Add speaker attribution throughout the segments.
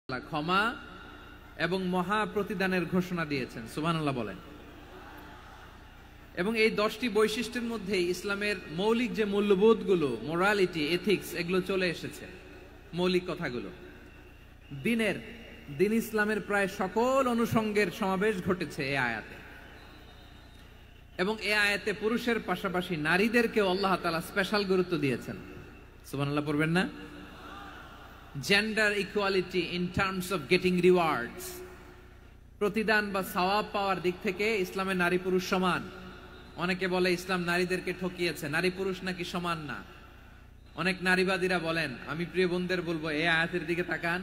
Speaker 1: আল্লাহ ক্ষমা এবং মহা প্রতিদানের ঘোষণা দিয়েছেন। সুবহানাল্লাহ বলেন। এবং এই 10টি বৈশিষ্ট্যের মধ্যে ইসলামের মৌলিক যে মূল্যবোধগুলো, মোরালিটি, এথিক্স, এগুলো চলে এসেছে। মৌলিক কথাগুলো দিন ইসলামের প্রায় সকল অনুষঙ্গের সমাবেশ ঘটেছে এই আয়াতে। এবং এই আয়াতে পুরুষের পাশাপাশি নারীদেরকেও আল্লাহ তাআলা স্পেশাল গুরুত্ব দিয়েছেন। সুবহানাল্লাহ পড়বেন না? Gender equality in terms of getting rewards, প্রতিদান বা সওয়াব পাওয়ার দিক থেকে ইসলামে নারী পুরুষ সমান। অনেকে বলে ইসলাম নারীদেরকে ঠকিয়েছে, নারী পুরুষ নাকি সমান না। অনেক নারীবাদীরা বলেন, আমি প্রিয় বোনদের বলবো এই আয়াতের দিকে তাকান,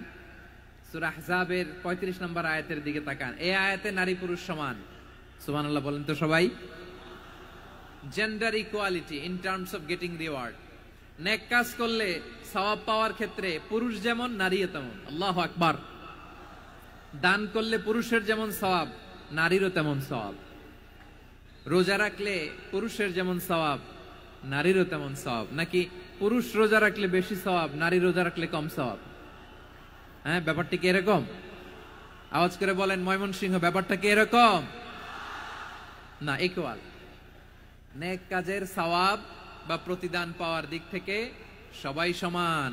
Speaker 1: সূরা আহজাবের 35 নম্বর আয়াতের দিকে তাকান। এই আয়াতে নারী পুরুষ সমান। সুবহানাল্লাহ বলেন তো সবাই। Gender equality in terms of getting reward, নেক কাজ করলে সওয়াব পাওয়ার ক্ষেত্রে পুরুষ যেমন নারীও তেমন। আল্লাহু আকবার। দান করলে পুরুষের যেমন সওয়াব, নারীরও তেমন সওয়াব। রোজা রাখলে পুরুষের যেমন সওয়াব, নারীরও তেমন সওয়াব। নাকি পুরুষ রোজা রাখলে বেশি সওয়াব, নারী রোজা রাখলে কম সওয়াব? হ্যাঁ, ব্যাপারটা কি এরকম? আওয়াজ করে বলেন ময়মনসিংহ, ব্যাপারটা কি এরকম? না, ইকুয়াল। নেক কাজের সওয়াব বা প্রতিদান পাওয়ার দিক থেকে সবাই সমান,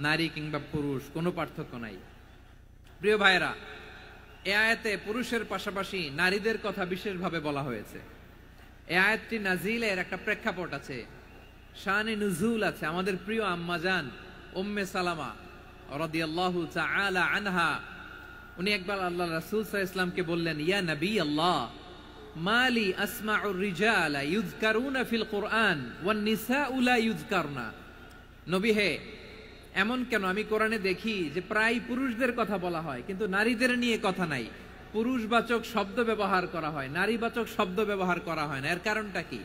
Speaker 1: নারী কিংবা পুরুষ, কোনো পার্থক্য নাই। প্রিয় ভাইরা, এই আয়াতে পুরুষের পাশাপাশি নারীদের কথা বিশেষভাবে বলা হয়েছে। এই আয়াতটি নাজিলের একটা প্রেক্ষাপট আছে, শানে নুজুল আছে। আমাদের প্রিয় আম্মা জান উম্মে সালামা রাদিয়াল্লাহু তাআলা আনহা, উনি একবার আল্লাহ রাসূল সাল্লাল্লাহু আলাইহি ওয়াসাল্লামকে বললেন, ইয়া নবী আল্লাহ, মালি আসমাউর রিজালা ইউযকারুনা ফিল কুরআন ওয়ান নিসাউ লা ইউযকারনা। নবী হে, এমন কেন আমি কোরআনে দেখি যে প্রায় পুরুষদের কথা বলা হয় কিন্তু নারীদের নিয়ে কথা নাই। পুরুষবাচক শব্দ ব্যবহার করা হয়, নারীবাচক শব্দ ব্যবহার করা হয় না। এর কারণটা কি?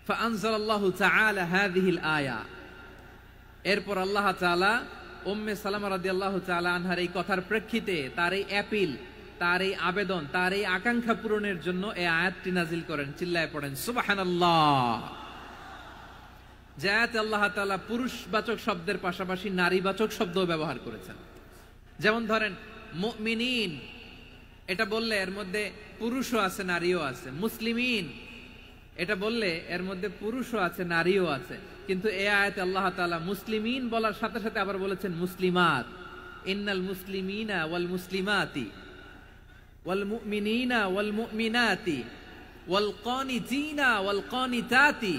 Speaker 1: ফাআনজালাল্লাহু তাআলা হাযিহিল আয়া। এরপর আল্লাহ তাআলা উম্মে সালামা রাদিয়াল্লাহু তাআলা আনহার এই কথার প্রেক্ষিতে, তার এই অ্যাপিল, তার এই আবেদন, তার এই আকাঙ্ক্ষা পূরণের জন্য এই আয়াতটি নাজিল করেন। চিল্লায় পড়েন সুবহানাল্লাহ। যে আয়াতে আল্লাহ তাআলা পুরুষবাচক শব্দের পাশাপাশি নারীবাচক শব্দও ব্যবহার করেছেন। যেমন ধরেন মুমিনিন, এটা বললে এর মধ্যে পুরুষও আছে নারীও আছে। মুসলিমিন, এটা বললে এর মধ্যে পুরুষও আছে নারীও আছে। কিন্তু এই আয়াতে আল্লাহ তাআলা মুসলিমিন বলার সাথে সাথে আবার বলেছেন মুসলিমাত। ইন্নাল মুসলিমিনা ওয়াল মুসলিমাতি ওয়াল মুমিনিনা ওয়াল মুমিনাতি ওয়াল কানিতিনা ওয়াল কানিতাতি।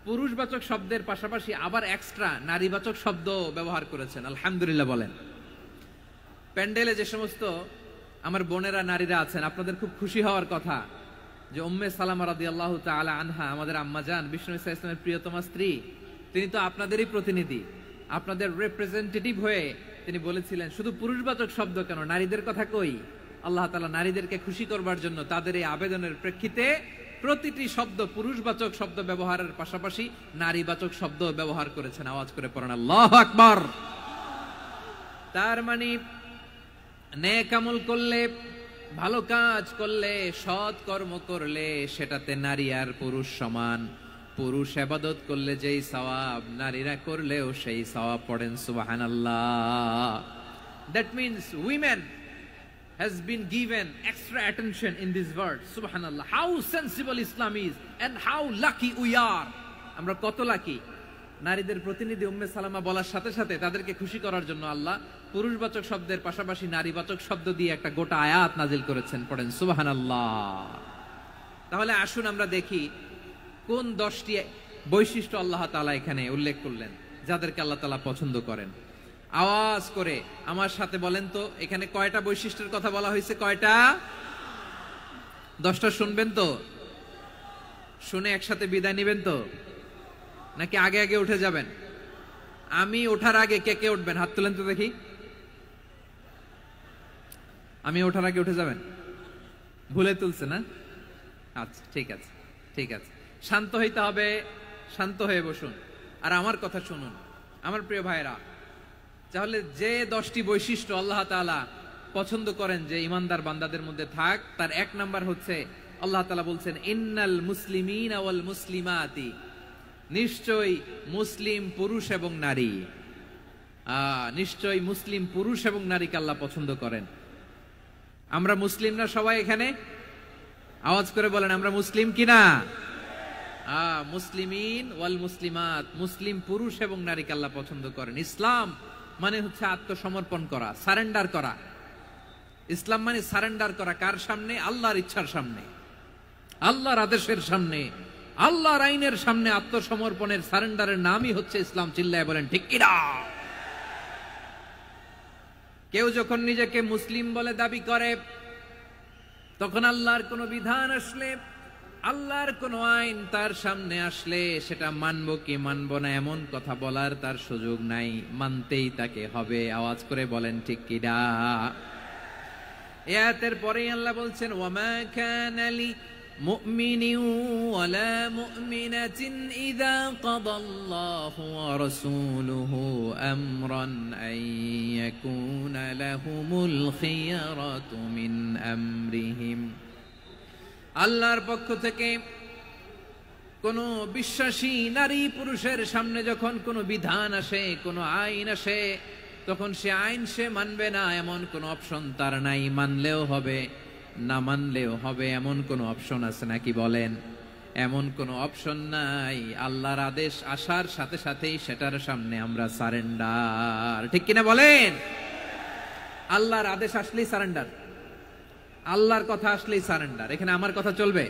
Speaker 1: পুরুষবাচক শব্দের পাশাপাশি আবার এক্সট্রা নারীবাচক শব্দ ব্যবহার করেছেন। আলহামদুলিল্লাহ বলেন। প্যান্ডেলে যে সমস্ত আমার বোনেরা নারীরা আছেন, আপনাদের খুব খুশি হওয়ার কথা যে উম্মে সালামা রাদিয়াল্লাহু তাআলা আনহা, আমাদের আম্মা জান, বিষ্ণু সাল্লাল্লাহু আলাইহি ওয়াসাল্লামের প্রিয়তমা স্ত্রী, তিনি তো আপনাদেরই প্রতিনিধি, আপনাদের রিপ্রেজেন্টেটিভ হয়ে তিনি বলেছিলেন শুধু পুরুষবাচক শব্দ কেন, নারীদের কথা কই। আল্লাহ তাআলা নারীদেরকে খুশি করবার জন্য তাদের এই আবেদনের প্রেক্ষিতে প্রতিটি শব্দ পুরুষবাচক শব্দ ব্যবহারের পাশাপাশি নারীবাচক শব্দ ব্যবহার করেছেন। আওয়াজ করে পড়েন আল্লাহু আকবার। তার মানে নেক আমল করলে, ভালো কাজ করলে, সৎ কর্ম করলে সেটাতে নারী আর পুরুষ সমান। পুরুষ ইবাদত করলে যেই সওয়াব, নারীরা করলেও সেই সওয়াব। পড়েন সুবহানাল্লাহ। That means women has been given extra attention in this verse. Subhanallah. How sensible Islam is and how lucky we are. আমরা কত লাকি। নারীদের প্রতিনিধি উম্মে সালামা বলার সাথে সাথে তাদেরকে খুশি করার জন্য আল্লাহ পুরুষবাচক শব্দের পাশাপাশি নারীবাচক শব্দ দিয়ে একটা গোটা আয়াত নাজিল করেছেন। পড়েন সুবহানাল্লাহ। তাহলে আসুন আমরা দেখি কোন 10টি বৈশিষ্ট্য আল্লাহ তাআলা এখানে উল্লেখ করলেন যাদেরকে আল্লাহ তাআলা পছন্দ করেন। আওয়াজ করে আমার সাথে বলেন তো, এখানে কয়টা বৈশিষ্ট্যের কথা বলা হয়েছে? কয়টা? 10টা শুনবেন তো? শুনে একসাথে বিদায় নেবেন তো, নাকি আগে আগে উঠে যাবেন? আমি ওঠার আগে কে কে উঠবেন? হাত তুলেন তো দেখি। আমি ওঠার আগে উঠে যাবেন? ভুলে তুলছে না? আচ্ছা, ঠিক আছে, ঠিক আছে। শান্ত হইতে হবে, শান্ত হয়ে বসুন আর আমার কথা শুনুন। আমার প্রিয় ভাইরা, তাহলে যে 10টি বৈশিষ্ট্য আল্লাহ তাআলা পছন্দ করেন যে ইমানদার বান্দাদের মধ্যে থাক, তার 1 নাম্বার হচ্ছে আল্লাহ তাআলা বলছেন ইন্নাল মুসলিমিনা ওয়াল মুসলিমাতি, নিশ্চয়ই মুসলিম পুরুষ এবং নারী। নিশ্চয়ই মুসলিম পুরুষ এবং নারীকে আল্লাহ পছন্দ করেন। আমরা মুসলিম না সবাই এখানে? আওয়াজ করে বলেন আমরা মুসলিম কিনা? মুসলিমিন ওয়াল মুসলিমাত, মুসলিম পুরুষ এবং নারীকে আল্লাহ পছন্দ করেন। ইসলাম মানে হচ্ছে আত্মসমর্পণ করা, সারেন্ডার করা। ইসলাম মানে সারেন্ডার করা কার সামনে? আল্লাহর ইচ্ছার সামনে, আল্লাহর আদেশের সামনে, আল্লাহর আইনের সামনে আত্মসমর্পণের সারেন্ডারের নামই হচ্ছে ইসলাম। চিল্লায় বলেন ঠিক কিনা? কেউ যখন নিজেকে মুসলিম বলে দাবি করে, তখন আল্লাহর কোন বিধান আসলে, আল্লাহর কোন আইন তার সামনে আসলে সেটা মানবো কি মানবো না এমন কথা বলার তার সুযোগ নাই, মানতেই তাকে হবে। আওয়াজ করে বলেন ঠিক কিনা? এই আয়াতের পরেই আল্লাহ বলছেন ওয়ামা কানা লি মুমিনিন ওয়ালা মুমিনাতিন ইযা কাদাল্লাহু ওয়া রাসূলুহু আমরান আন ইয়াকুনা লাহুমুল খিয়ারাতু মিন আমরিহিম। আল্লাহর পক্ষ থেকে কোন বিশ্বাসী নারী পুরুষের সামনে যখন কোন বিধান আসে, কোন আইন আসে, তখন সে আইন সে মানবে না এমন কোন অপশন তার নাই। মানলেও হবে, না মানলেও হবে এমন কোন অপশন আছে নাকি বলেন? এমন কোন অপশন নাই। আল্লাহর আদেশ আসার সাথে সাথেই সেটার সামনে আমরা সারেন্ডার। ঠিক কিনা বলেন? আল্লাহর আদেশ আসলেই সারেন্ডার, আল্লাহর কথা আসলেই সারেন্ডার। এখানে আমার কথা চলবে?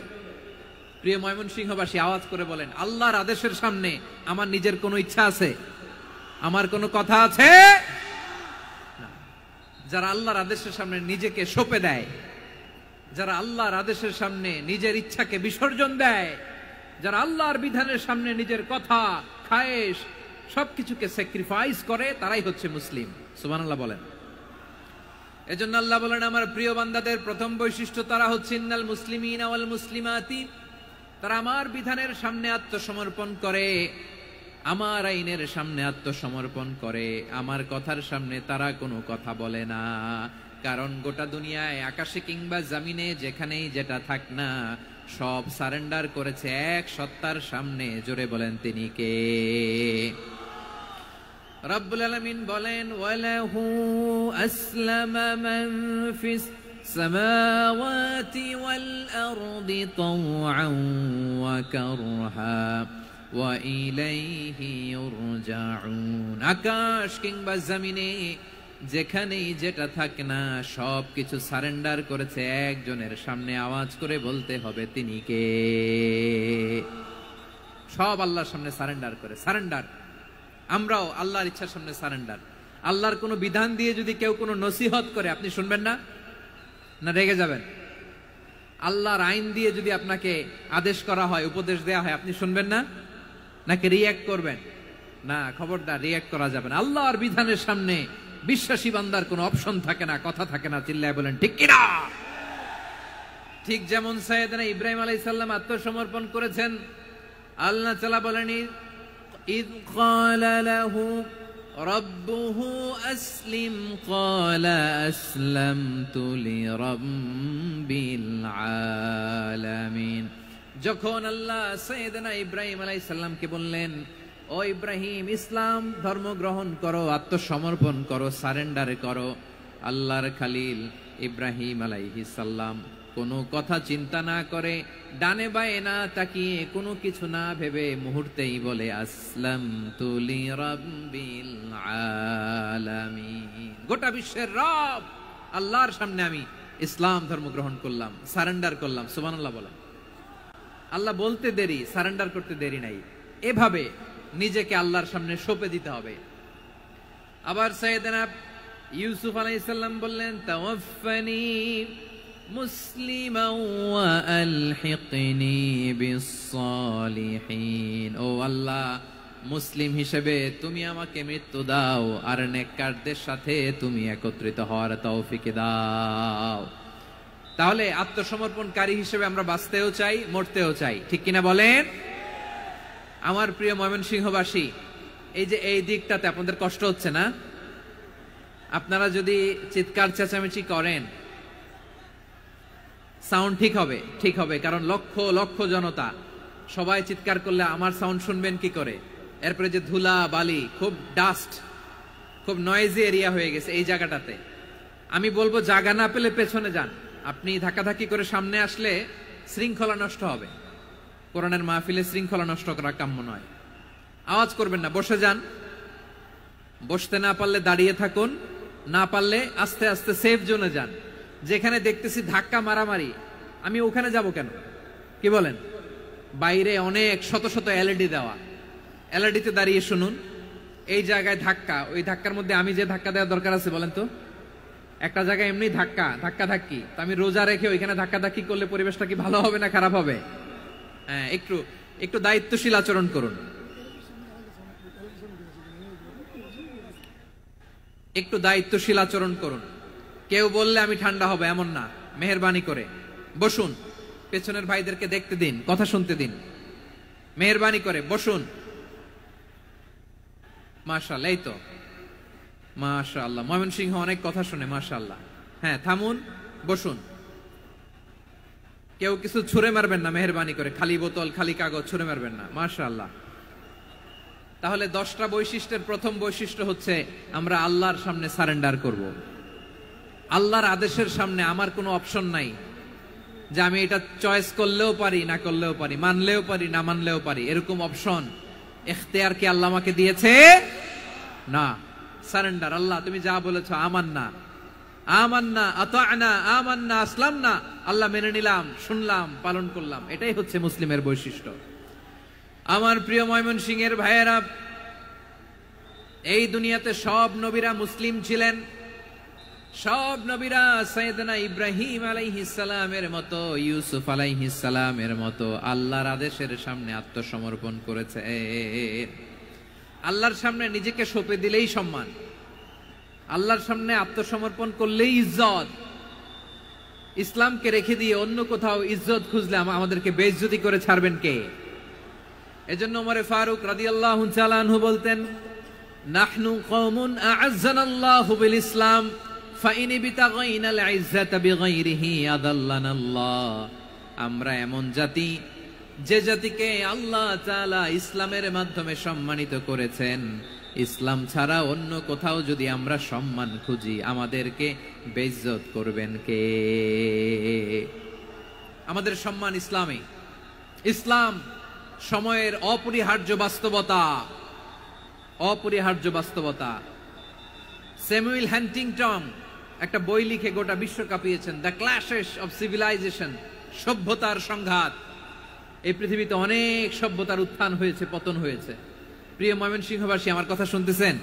Speaker 1: প্রিয় ময়মনসিংহবাসী আওয়াজ করে বলেন আল্লাহর আদেশের সামনে আমার নিজের কোনো ইচ্ছা আছে? আমার কোনো কথা আছে? যারা আল্লাহর আদেশের সামনে নিজেকে সঁপে দেয়, যারা আল্লাহর আদেশের সামনে নিজের ইচ্ছাকে বিসর্জন দেয়, যারা আল্লাহর বিধানের সামনে নিজের কথা, খায়েশ সবকিছুকে স্যাক্রিফাইস করে, তারাই হচ্ছে মুসলিম। সুবহানাল্লাহ বলেন। এজন্য আল্লাহ বলেন আমার প্রিয় বান্দাদের প্রথম বৈশিষ্ট্য তারা হচ্ছে ইন্নাল মুসলিমিনা ওয়াল মুসলিমাতি, তারা আমার বিধানের সামনে আত্মসমর্পণ করে, আমার আইনের সামনে আত্মসমর্পণ করে, আমার কথার সামনে তারা কোনো কথা বলে না। কারণ গোটা দুনিয়ায় আকাশে কিংবা জমিনে যেখানেই যেটা থাক না, সব সারেন্ডার করেছে এক সত্তার সামনে। জোরে বলেন তিনি কে? রব্বুল আলামিন বলেন ওয়ালাহু আসলামা মান ফিস সামাওয়াতি ওয়াল আরদি তাওআন ওয়া কারহা ওয়া ইলাইহি ইউরজাউন। আকাশ কিংবা জমিনে যেখানেই যেটা থাকে না, সব কিছু সারেন্ডার করেছে একজনের সামনে। আওয়াজ করে বলতে হবে তিনি কে? সব আল্লাহর সামনে সারেন্ডার করে। সারেন্ডার। আমরাও আল্লাহর ইচ্ছার সামনে সারেন্ডার। আল্লাহর কোনো বিধান দিয়ে যদি কেউ কোনো নসিহত করে, আপনি শুনবেন না? না রেগে যাবেন? আল্লাহর আইন দিয়ে যদি আপনাকে আদেশ করা হয়, উপদেশ দেয়া হয়, আপনি শুনবেন না? নাকি রিঅ্যাক্ট করবেন? না, খবরদার রিঅ্যাক্ট করা যাবে না। আল্লাহর বিধানের সামনে বিশ্বাসী বান্দার কোনো অপশন থাকে না, কথা থাকে না। চিল্লায় বলেন ঠিক কিনা? ঠিক যেমন সাইয়েদনা ইব্রাহিম আলাইহিস সালাম আত্মসমর্পণ করেছেন। আল্লাহ তাআলা বলেন ইয ক্বালা লাহু রাব্বুহু আসলিম ক্বালা আসলামতু লিরাব্বিল আলামিন। যখন আল্লাহ সাইয়েদনা ইব্রাহিম আলাইহিস সালামকে বললেন ও ইব্রাহিম ইসলাম ধর্ম গ্রহণ করো, আত্মসমর্পণ করো, সারেন্ডার করো, আল্লাহর খালিল ইব্রাহিম আলাইহিস সালাম কোনো কথা চিন্তা না করে, ডানে বায়ে না তাকিয়ে, কোনো কিছু না ভেবে মুহূর্তেই বলে আসলামতু লিরাব্বিল আলামিন। গোটা বিশ্বের রব আল্লাহর সামনে আমি ইসলাম ধর্ম গ্রহণ করলাম, সারেন্ডার করলাম। সুবহানাল্লাহ বলেন। আল্লাহ বলতে দেরি, সারেন্ডার করতে দেরি নাই। এভাবে নিজেকে আল্লাহর সামনে সঁপে দিতে হবে। আবার সাইয়েদনা ইউসুফ আলাইহিস সালাম বললেন তাওয়াফফানি মুসলিমান ওয়া আলহিকনি বিস-সালিহিন। ও আল্লাহ, মুসলিম হিসেবে তুমি আমাকে মৃত্যু দাও, আর নেককারদের সাথে তুমি একত্রিত হওয়ার তৌফিক দাও। তাহলে আত্মসমর্পণকারী হিসেবে আমরা বাঁচতেও চাই, মরতেও চাই। ঠিক কিনা বলেন? আমার প্রিয় ময়মনসিংহবাসী, এই যে এই দিকটাতে আপনাদের কষ্ট হচ্ছে না? আপনারা যদি চিৎকার চেঁচামেচি করেন, সাউন্ড ঠিক হবে? ঠিক হবে, কারণ লক্ষ লক্ষ জনতা, সবাই চিৎকার করলে আমার সাউন্ড শুনবেন কি করে? এরপরে যে ধুলা বালি, খুব ডাস্ট, খুব নয়েজি এরিয়া হয়ে গেছে এই জায়গাটাতে। আমি বলবো জায়গা না পেলে পেছনে যান। আপনি ধাক্কাধাক্কি করে সামনে আসলে শৃঙ্খলা নষ্ট হবে। কোরআনের মাহফিলে শৃঙ্খলা নষ্ট করা কাম্য নয়। আওয়াজ করবেন না, বসে যান। বসতে না পারলে দাঁড়িয়ে থাকুন, না পারলে আস্তে আস্তে সেফ জোনে যান। যেখানে দেখতেছি ধাক্কা মারামারি, আমি ওখানে যাব কেন? কি বলেন? বাইরে অনেক শত শত এলইডি দেওয়া, এলইডিতে দাঁড়িয়ে শুনুন। এই জায়গায় ধাক্কা, ওই ধাক্কার মধ্যে আমি যে ধাক্কা দেওয়ার দরকার আছে বলেন তো? একটা জায়গায় এমনি ধাক্কা ধাক্কি, তো আমি রোজা রেখে ওইখানে ধাক্কা ধাক্কি করলে পরিবেশটা কি ভালো হবে না খারাপ হবে? হ্যাঁ, একটু একটু দায়িত্বশীল আচরণ করুন, একটু দায়িত্বশীল আচরণ করুন। কেউ বললে আমি ঠান্ডা হবে এমন না, মেহেরবানি করে বসুন। পেছনের ভাইদেরকে দেখতে দিন, কথা শুনতে দিন, মেহেরবানি করে বসুন। মাশাআল্লাহ, এই তো মাশাআল্লাহ, ময়মনসিংহ অনেক কথা শুনে, মাশাআল্লাহ। হ্যাঁ, থামুন, বসুন। কেউ কিছু ছুঁড়ে মারবেন না, মেহেরবানি করে। খালি বোতল, খালি কাগজ ছুঁড়ে মারবেন না, মাশাআল্লাহ। তাহলে 10টা বৈশিষ্ট্যের প্রথম বৈশিষ্ট্য হচ্ছে আমরা আল্লাহর সামনে সারেন্ডার করব। আল্লাহর আদেশের সামনে আমার কোনো অপশন নাই যে আমি এটা চয়েস করলেও পারি, না করলেও পারি, মানলেও পারি, না মানলেও পারি, এরকম অপশন ইখতিয়ার কি আল্লাহ আমাকে দিয়েছে? না। সারেন্ডার। আল্লাহ তুমি যা বলেছো, আমান্না আমান্না আতা'না আমান্না আসলামনা, আল্লাহ মেনে নিলাম, শুনলাম, পালন করলাম। এটাই হচ্ছে মুসলিমের বৈশিষ্ট্য। আমার প্রিয় ময়মনসিংহের ভাইয়েরা, এই দুনিয়াতে সব নবীরা মুসলিম ছিলেন। সব নবীরা সাইয়েদনা ইব্রাহিম আলাইহিস সালামের মতো, ইউসুফ আলাইহিস সালামের মতো আল্লাহর আদেশের সামনে আত্মসমর্পণ করেছে। আল্লাহর সামনে নিজেকে সঁপে দিলেই সম্মান, আল্লাহর সামনে আত্মসমর্পণ করলেই ইজ্জত। ইসলামকে রেখে দিয়ে অন্য কোথাও ইজ্জত খুঁজলে আমাদেরকে বেইজ্জতি করে ছাড়বেন কে? এজন্য ওমরে ফারুক রাদিয়াল্লাহু তাআলা আনহু বলতেন, নাহনু কওমুন আ'আজ্জানাল্লাহু বিল ইসলাম ফাইন বিতাগাইনাল ইজ্জাতা বিগাইরিহি আদাল্লানাল্লাহ। আমরা এমন জাতি, যে জাতিকে আল্লাহ তাআলা ইসলামের মাধ্যমে সম্মানিত করেছেন। ইসলাম ছাড়া অন্য কোথাও যদি আমরা সম্মান খুঁজি, আমাদেরকে বেইজ্জত করবেন কে? আমাদের সম্মান ইসলামে। ইসলাম সময়ের অপরিহার্য বাস্তবতা, অপরিহার্য বাস্তবতা। স্যামুয়েল হান্টিংটন একটা বই লিখে গোটা বিশ্ব কাঁপিয়েছেন, দ্য ক্ল্যাশেস অফ সিভিলাইজেশন, সভ্যতার সংঘাত। এই পৃথিবীতে অনেক সভ্যতার উত্থান হয়েছে, পতন হয়েছে। প্রিয় ময়মনসিংহবাসী, আমার কথা শুনতেছেন?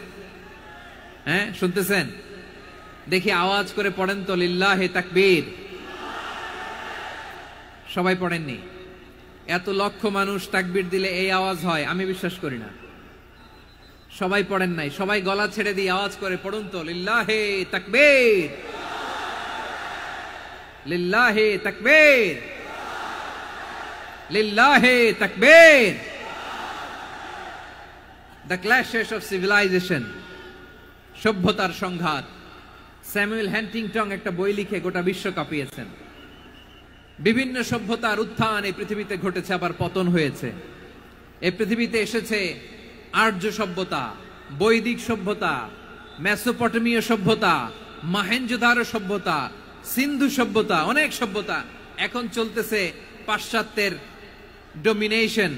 Speaker 1: হ্যাঁ, শুনতেছেন? দেখি আওয়াজ করে পড়েন তো, লিল্লাহে তাকবীর। সবাই পড়েননি? এত লক্ষ মানুষ তাকবীর দিলে এই আওয়াজ হয়? আমি বিশ্বাস করি না। সবাই পড়েন নাই। সবাই গলা ছেড়ে দিয়ে আওয়াজ করে পড়ুন তো, লিল্লাহে তাকবীর, লিল্লাহে তাকবীর, লিল্লাহে তাকবীর। দ্য ক্ল্যাশেস অফ সিভিলাইজেশন, সভ্যতার সংঘাত। স্যামুয়েল হান্টিংটন একটা বই লিখে গোটা বিশ্ব কাঁপিয়েছেন। বিভিন্ন সভ্যতার উত্থান এই পৃথিবীতে ঘটেছে, আবার পতন হয়েছে। এই পৃথিবীতে এসেছে আর্য সভ্যতা, বৈদিক সভ্যতা, মেসোপটেমীয় সভ্যতা, মহেঞ্জোদারো সভ্যতা, সিন্ধু সভ্যতা, অনেক সভ্যতা। এখন চলতেছে পাশ্চাত্যের ডমিনেশন,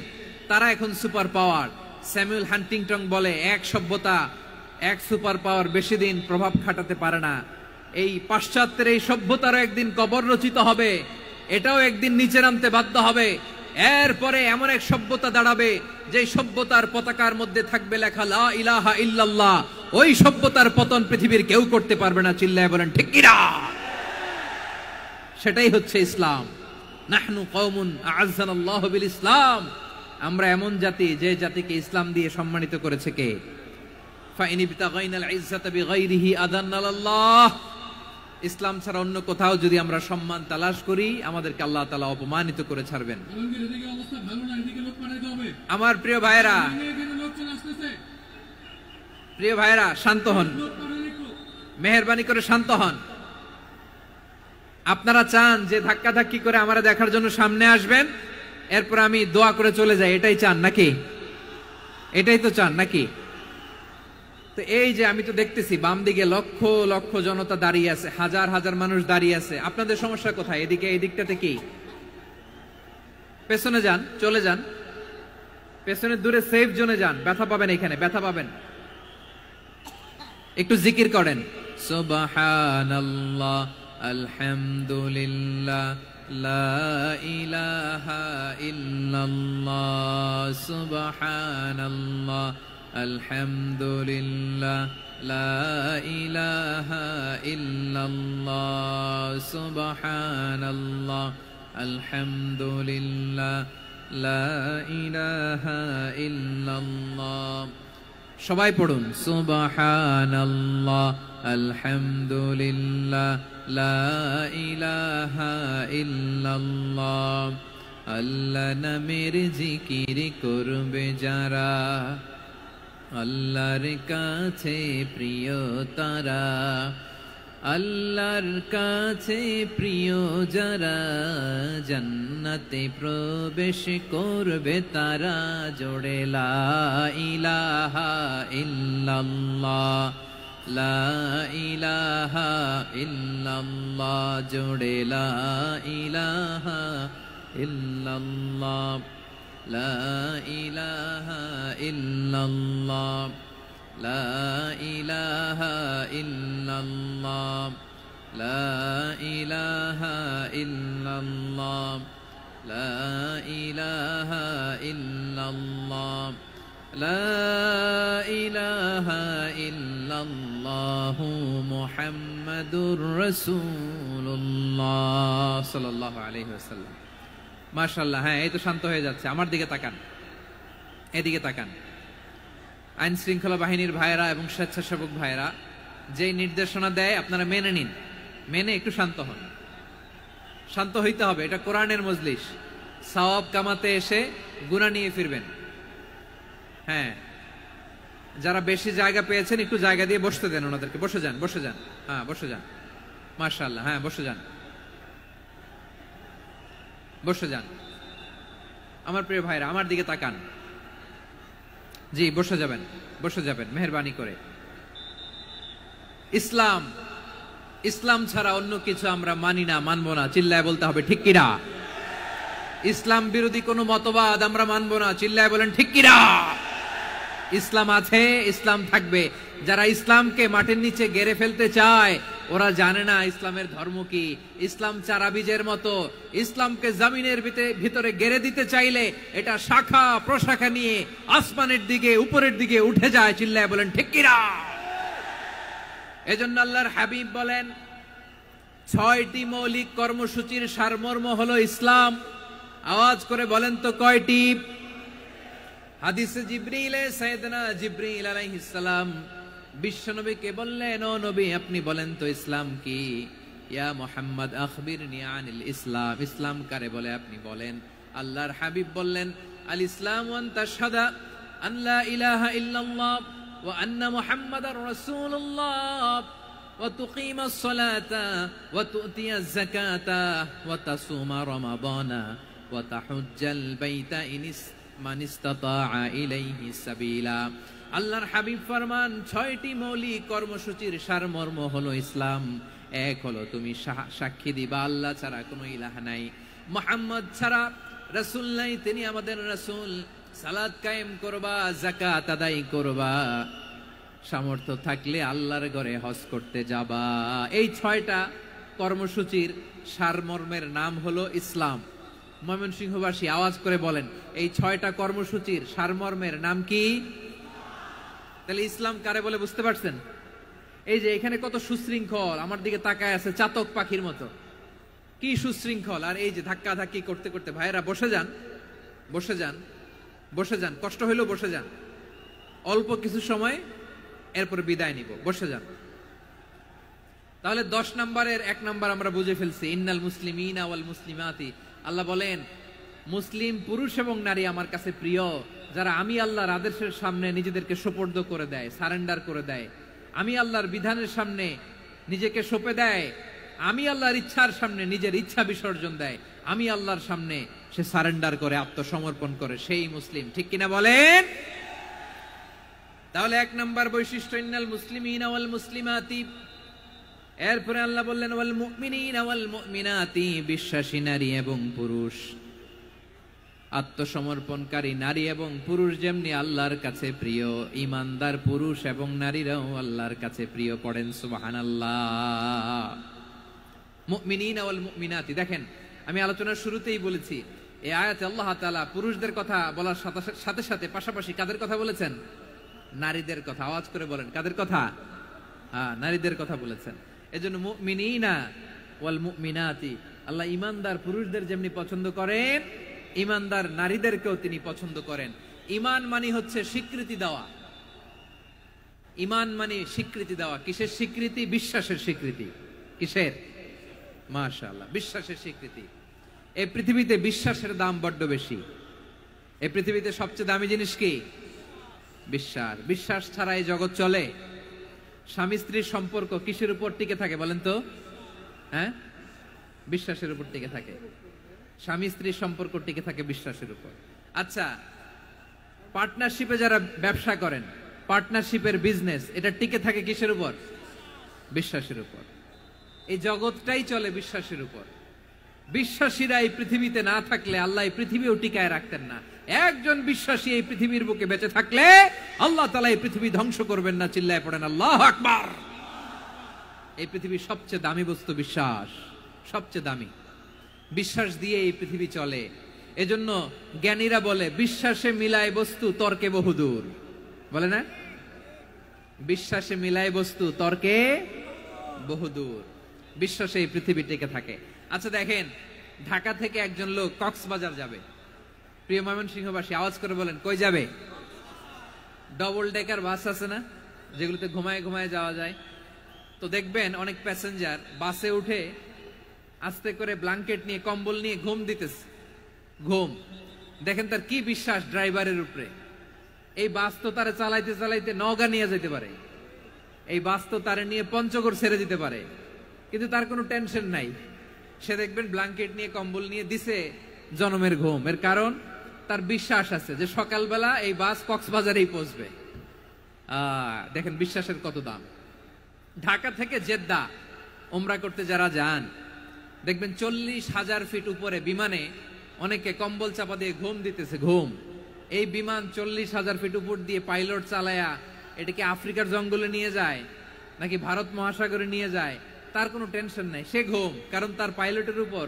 Speaker 1: তারা এখন সুপার পাওয়ার। স্যামুয়েল হান্টিংটন বলে, এক সভ্যতা, এক সুপার পাওয়ার বেশি দিন প্রভাব খাটাতে পারে না। এই পাশ্চাত্যের এই সভ্যতারও একদিন কবর রচিত হবে, এটাও একদিন নিচে নামতে বাধ্য হবে। এরপরে এমন এক সভ্যতা দাঁড়াবে, যে সভ্যতার পতাকার মধ্যে থাকবে লেখা লা ইলাহা ইল্লাল্লাহ। ওই সভ্যতার পতন পৃথিবীর কেউ করতে পারবে না। চিল্লায় বলেন ঠিক কিনা? সেটাই হচ্ছে ইসলাম। নাহনু কওমুন আ'আজ্জানাল্লাহু বিল ইসলাম। আমরা এমন জাতি, যে জাতিকে ইসলাম দিয়ে সম্মানিত করেছে কে? ফাইন বিতাগাইনাল ইজ্জাতা বিগাইরিহি আদান্নাল্লাহ। ইসলাম ছাড়া অন্য কোথাও যদি আমরা সম্মান তালাশ করি, আমাদেরকে আল্লাহ তাআলা অপমানিত করে ছাড়বেন। আমার প্রিয় ভাইরা, প্রিয় ভাইরা, শান্ত হন, মেহেরবানি করে শান্ত হন। আপনারা চান যে ধাক্কা ধাক্কি করে আমরা দেখার জন্য সামনে আসবেন, এরপর আমি দোয়া করে চলে যাই, এটাই চান নাকি? এটাই তো চান নাকি? তো তো এই যে আমি তো দেখতেছি বাম দিকে লক্ষ লক্ষ জনতা দাঁড়িয়ে আছে, হাজার হাজার মানুষ দাঁড়িয়ে আছে, আপনাদের সমস্যা কোথায়? এদিকে এই দিকটাতে কি? পেছনে যান, চলে যান, পেছনে দূরে সেফ জোনে যান, ব্যথা পাবেন, এখানে ব্যথা পাবেন। একটু জিকির করেন, সুবহানাল্লাহ আলহামদুলিল্লাহ লা ইলাহা ইল্লাল্লাহ, সুবহানাল্লাহ আলহামদুলিল্লাহ লা ইলাহা ইল্লাল্লাহ, সুবহানাল্লাহ আলহামদুলিল্লাহ লা ইলাহা ইল্লাল্লাহ। সবাই পড়ুন, সুবহানাল্লাহ আলহামদুলিল্লাহ লা ইলাহা ইল্লাল্লাহ। আল্লাহ নামের জিকির করবে যারা, আল্লাহর কাছে প্রিয় তারা, আল্লাহর কাছে প্রিয় যারা, জান্নাতে প্রবেশ করবে তারা। জোড়ে লা ইলাহা ইল্লাল্লাহ, লা ইলাহা ইল্লাল্লাহ, জোড়ে লা ইলাহা ইল্লাল্লাহ, লা ইলাহা ইল্লাল্লাহ, লা ইলাহা ইল্লাল্লাহ, লা ইলাহা ইল্লাল্লাহ, লা ইলাহা ইল্লাল্লাহ, লা ইলাহা ইল্লাল্লাহু মুহাম্মাদুর রাসূলুল্লাহ সাল্লাল্লাহু আলাইহি ওয়াসাল্লাম। মাশাআল্লাহ। হ্যাঁ, এই তো শান্ত হয়ে যাচ্ছে। আমার দিকে তাকান, এদিকে তাকান। আইন শৃঙ্খলা বাহিনীর ভাইয়েরা এবং স্বেচ্ছাসেবক ভাইয়েরা যেই নির্দেশনা দেয় আপনারা মেনে নিন, মেনে একটু শান্ত হন। শান্ত হইতে হবে, এটা কোরআনের মজলিস। সওয়াব কামাতে এসে গুনাহ নিয়ে ফিরবেন। হ্যাঁ, যারা বেশি জায়গা পেয়েছেন একটু জায়গা দিয়ে বসতে দেন ওনাদেরকে। বসে যান, বসে যান। হ্যাঁ, বসে যান। মাশাআল্লাহ। হ্যাঁ, বসে যান, বসে যান। আমার প্রিয় ভাইরা, আমার দিকে তাকান। জি, বসে যাবেন, বসে যাবেন মেহেরবানি করে। ইসলাম, ইসলাম ছাড়া অন্য কিছু আমরা মানি না, মানবো না। চিল্লায় বলতে হবে ঠিক কিনা? ইসলাম বিরোধী কোনো মতবাদ আমরা মানবো না। চিল্লায় বলেন ঠিক কিনা? ইসলাম আছে, ইসলাম থাকবে। যারা ইসলামকে মাটির নিচে গেড়ে ফেলতে চায় ওরা জানে না ইসলামের ধর্ম কি। ইসলাম চারা বীজের মতো, ইসলামকে জমিনের ভিতরে গেড়ে দিতে চাইলে এটা শাখা প্রশাখা নিয়ে আসমানের দিকে, উপরের দিকে উঠে যায়। চিল্লায় বলেন ঠিক কিনা? এজন্য আল্লাহর হাবিব বলেন ৬টি মৌলিক কর্মসূচির সারমর্ম হলো ইসলাম। আওয়াজ করে বলেন তো কয়টি? হাদিসে জিবরিলে সাইয়েদনা জিবরিল আলাইহিস সালাম বিশ্বনবীকে বললেন, ও নবী আপনি বলেন তো ইসলাম কি? ইয়া মুহাম্মদ আখবিরনি আনিল ইসলাম। ইসলাম কারে বলে আপনি বলেন। আল্লাহর হাবিব বললেন, আল ইসলাম ওয়া তাশহাদা আন লা ইলাহা ইল্লাল্লাহ ওয়া আন্না মুহাম্মাদার রাসূলুল্লাহ ওয়া তুকিমাস সালাতা ওয়া তুতিয়াজ যাকাতা ওয়া তাসুমা রমাদানা ওয়া তাহুজ্জাল বাইতা মান ইসতাতাআ ইলাইহি সাবিলা। আল্লাহর হাবিব ফরমান ৬টি মৌলিক কর্মসূচির সারমর্ম হলো ইসলাম। এক হলো তুমি সাক্ষী দিবা আল্লাহ ছাড়া কোনো ইলাহ নাই, মুহাম্মদ ছাড়া রাসূল নাই, তিনি আমাদের রাসূল। সালাত কায়েম করবা, যাকাত আদায় করবা, সামর্থ্য থাকলে আল্লাহর ঘরে হজ করতে যাবা। এই ৬টা কর্মসূচির সারমর্মের নাম হলো ইসলাম। ময়মনসিংহবাসী আওয়াজ করে বলেন, এই ৬টা কর্মসূচির সারমর্মের নাম কি? তাহলে ইসলাম কারে বলে বুঝতে পারছেন? এই যে এখানে কত সুশৃঙ্খল, আমার দিকে তাকায় আছে চাতক পাখির মতো, কি সুশৃঙ্খল। আর এই যে ধাক্কা ধাক্কি করতে করতে, ভাইরা বসে যান, বসে যান, বসে যান। কষ্ট হইলেও বসে যান, অল্প কিছু সময়, এরপরে বিদায় নিব। বসে যান। তাহলে ১০ নম্বরের ১ নম্বর আমরা বুঝে ফেলছি, ইন্নাল মুসলিমিনা ওয়াল মুসলিমাতি। আল্লাহ বলেন মুসলিম পুরুষ এবং নারী আমার কাছে প্রিয়, যারা আমি আল্লাহর আদেশের সামনে নিজেদেরকে সোপর্দ করে দেয়, সারেন্ডার করে দেয়, আমি আল্লাহর বিধানের সামনে নিজেকে সঁপে দেয়, আমি আল্লাহর ইচ্ছার সামনে নিজের ইচ্ছা বিসর্জন দেয়, আমি আল্লাহর সামনে সে সারেন্ডার করে, আত্মসমর্পণ করে, সেই মুসলিম। ঠিক কিনা বলেন? তাহলে এক নাম্বার বৈশিষ্ট্য ইন্নাল মুসলিমিনা ওয়াল মুসলিমাতি। এরপরে আল্লাহ বললেন ওয়াল মুমিনিনা ওয়াল মুমিনাতি, বিশ্বাসী নারী এবং পুরুষ, আত্মসমর্পণকারী নারী এবং পুরুষ যেমনি আল্লাহর কাছে প্রিয়, ঈমানদার পুরুষ এবং নারীরাও আল্লাহর কাছে প্রিয়। পড়েন সুবহানাল্লাহ। মুমিনিনা ওয়াল মুমিনাতি, দেখেন আমি আলোচনার শুরুতেই বলেছি এই আয়াতে আল্লাহ তাআলা পুরুষদের কথা বলার সাথে সাথে পাশাপাশি কাদের কথা বলেছেন? নারীদের কথা। আওয়াজ করে বলেন কাদের কথা? নারীদের কথা বলেছেন। এজন্য মুমিনিনা ওয়াল মুমিনাতি, আল্লাহ ঈমানদার পুরুষদের যেমনি পছন্দ করেন, ঈমানদার নারীদেরকেও তিনি পছন্দ করেন। ঈমান মানে হচ্ছে স্বীকৃতি দেওয়া। ঈমান মানে স্বীকৃতি দেওয়া। কিসের স্বীকৃতি? বিশ্বাসের স্বীকৃতি। কিসের? মাশাআল্লাহ, বিশ্বাসের স্বীকৃতি। এই পৃথিবীতে বিশ্বাসের দাম বড্ড বেশি। এই পৃথিবীতে সবচেয়ে দামি জিনিস কি? বিশ্বাস। বিশ্বাস ছাড়া এই জগৎ চলে? স্বামী স্ত্রীর সম্পর্ক কিসের উপর টিকে থাকে বলেন তো? হ্যাঁ, বিশ্বাসের উপর টিকে থাকে। স্বামী স্ত্রীর সম্পর্ক টিকে থাকে বিশ্বাসের উপর। আচ্ছা, পার্টনারশিপে যারা ব্যবসা করেন, পার্টনারশিপের বিজনেস, এটা টিকে থাকে কিসের উপর? বিশ্বাসের উপর। এই জগৎটাই চলে বিশ্বাসের উপর। বিশ্বাসীরা এই পৃথিবীতে না থাকলে আল্লাহ এই পৃথিবীও টিকায় রাখতেন না। একজন বিশ্বাসী এই পৃথিবীর বুকে বেঁচে থাকলে আল্লাহ তাআলা এই পৃথিবী ধ্বংস করবেন না। চিল্লায় পড়েন আল্লাহু আকবার। এই পৃথিবীর সবচেয়ে দামি বস্তু বিশ্বাস, সবচেয়ে দামি। বিশ্বাস দিয়ে এই পৃথিবী চলে। এজন্য জ্ঞানীরা বলে বিশ্বাসে মিলায় বস্তু, তর্কে বহুদূর। বলে না? বিশ্বাসে মিলায় বস্তু, তর্কে বহুদূর। বিশ্বাসে এই পৃথিবী টিকে থাকে। আচ্ছা দেখেন, ঢাকা থেকে একজন লোক কক্সবাজার যাবে। প্রিয় ময়মনসিংহবাসী আওয়াজ করে বলেন কই যাবে? ডবল ডেকার বাস আছে না, যেগুলোতে ঘুমায় ঘুমায় যাওয়া যায়। তো দেখবেন অনেক প্যাসেঞ্জার বাসে উঠে আস্তে করে ব্ল্যাঙ্কেট নিয়ে, কম্বল নিয়ে ঘুম দিতেছে। ঘুম দেখেন তার কি বিশ্বাস ড্রাইভারের উপরে। এই বাস তো তারা চালাইতে চালাইতে নওগাঁ নিয়ে যেতে পারে, এই বাস তো তারা নিয়ে পঞ্চগড় ছেড়ে দিতে পারে, কিন্তু তার কোনো টেনশন নাই। সে দেখবেন ব্ল্যাঙ্কেট নিয়ে, কম্বল নিয়ে দিছে জনমের ঘুম। এর কারণ তার বিশ্বাস আছে যে সকালবেলা এই বাস কক্সবাজারেই পৌঁছবে। দেখেন বিশ্বাসের কত দাম। ঢাকা থেকে জেদ্দা উমরা করতে যারা যান, দেখবেন 40,000 ফিট উপরে বিমানে অনেকে কম্বল চাপা দিয়ে ঘুম দিতেছে। ঘুম। এই বিমান 40,000 ফিট উপর দিয়ে পাইলট চালায়া এটাকে আফ্রিকার জঙ্গলে নিয়ে যায় নাকি ভারত মহাসাগরে নিয়ে যায়, তার কোনো টেনশন নাই। সে ঘুম, কারণ তার পাইলটের উপর,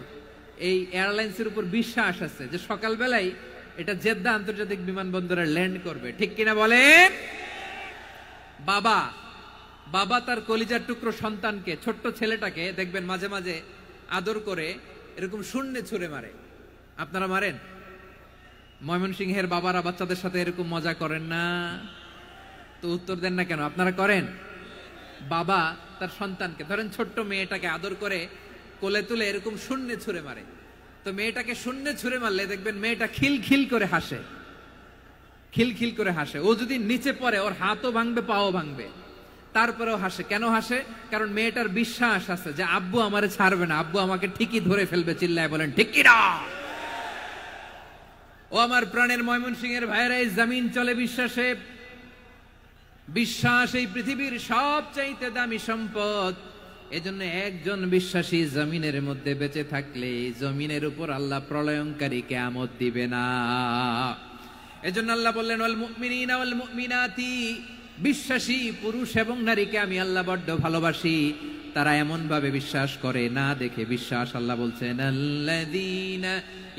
Speaker 1: এই এয়ারলাইন্সের উপর বিশ্বাস আছে যে সকালবেলায় এটা জেদ্দা আন্তর্জাতিক বিমানবন্দরে ল্যান্ড করবে। ঠিক কিনা বলেন? বাবা বাবা তার কলিজার টুকরো সন্তানকে, ছোট্ট ছেলেটাকে দেখবেন মাঝে মাঝে আদর করে এরকম শূন্যে ছুঁড়ে মারে। আপনারা মারেন? ময়মনসিংহের বাবারা বাচ্চাদের সাথে এরকম মজা করেন না? তো উত্তর দেন না কেন? আপনারা করেন? বাবা তার সন্তানকে, ধরেন ছোট্ট মেয়েটাকে আদর করে কোলে তুলে এরকম শূন্যে ছুঁড়ে মারে। তো মেয়েটাকে শূন্যে ছুঁড়ে মারলে দেখবেন মেয়েটা খিলখিল করে হাসে, খিলখিল করে হাসে। ও যদি নিচে পড়ে ওর হাতও ভাঙবে, পাও ভাঙবে, তারপরেও হাসে। কেন হাসে? কারণ মেয়েটার বিশ্বাস আছে যে আব্বু আমারে ছাড়বে না, আব্বু আমাকে ঠিকই ধরে ফেলবে। চিল্লায় বলেন ঠিক কি না? ও আমার প্রাণের ময়মনসিংহের ভাইয়েরা, এই জমিন চলে বিশ্বাসে। বিশ্বাস এই পৃথিবীর সবচাইতে দামি সম্পদ। এজন্য একজন বিশ্বাসী জমিনের মধ্যে বেঁচে থাকলে জমিনের উপর আল্লাহ প্রলয়ঙ্কারী কিয়ামত দিবে না। এজন্য আল্লাহ বললেন ওয়াল মুমিনিনা ওয়াল মুমিনাতি, বিশ্বাসী পুরুষ এবং নারীকে আমি আল্লাহ বড্ড ভালোবাসি। তারা এমন ভাবে বিশ্বাস করে, না দেখে বিশ্বাস। আল্লাহ বলছেন আল্লাযীনা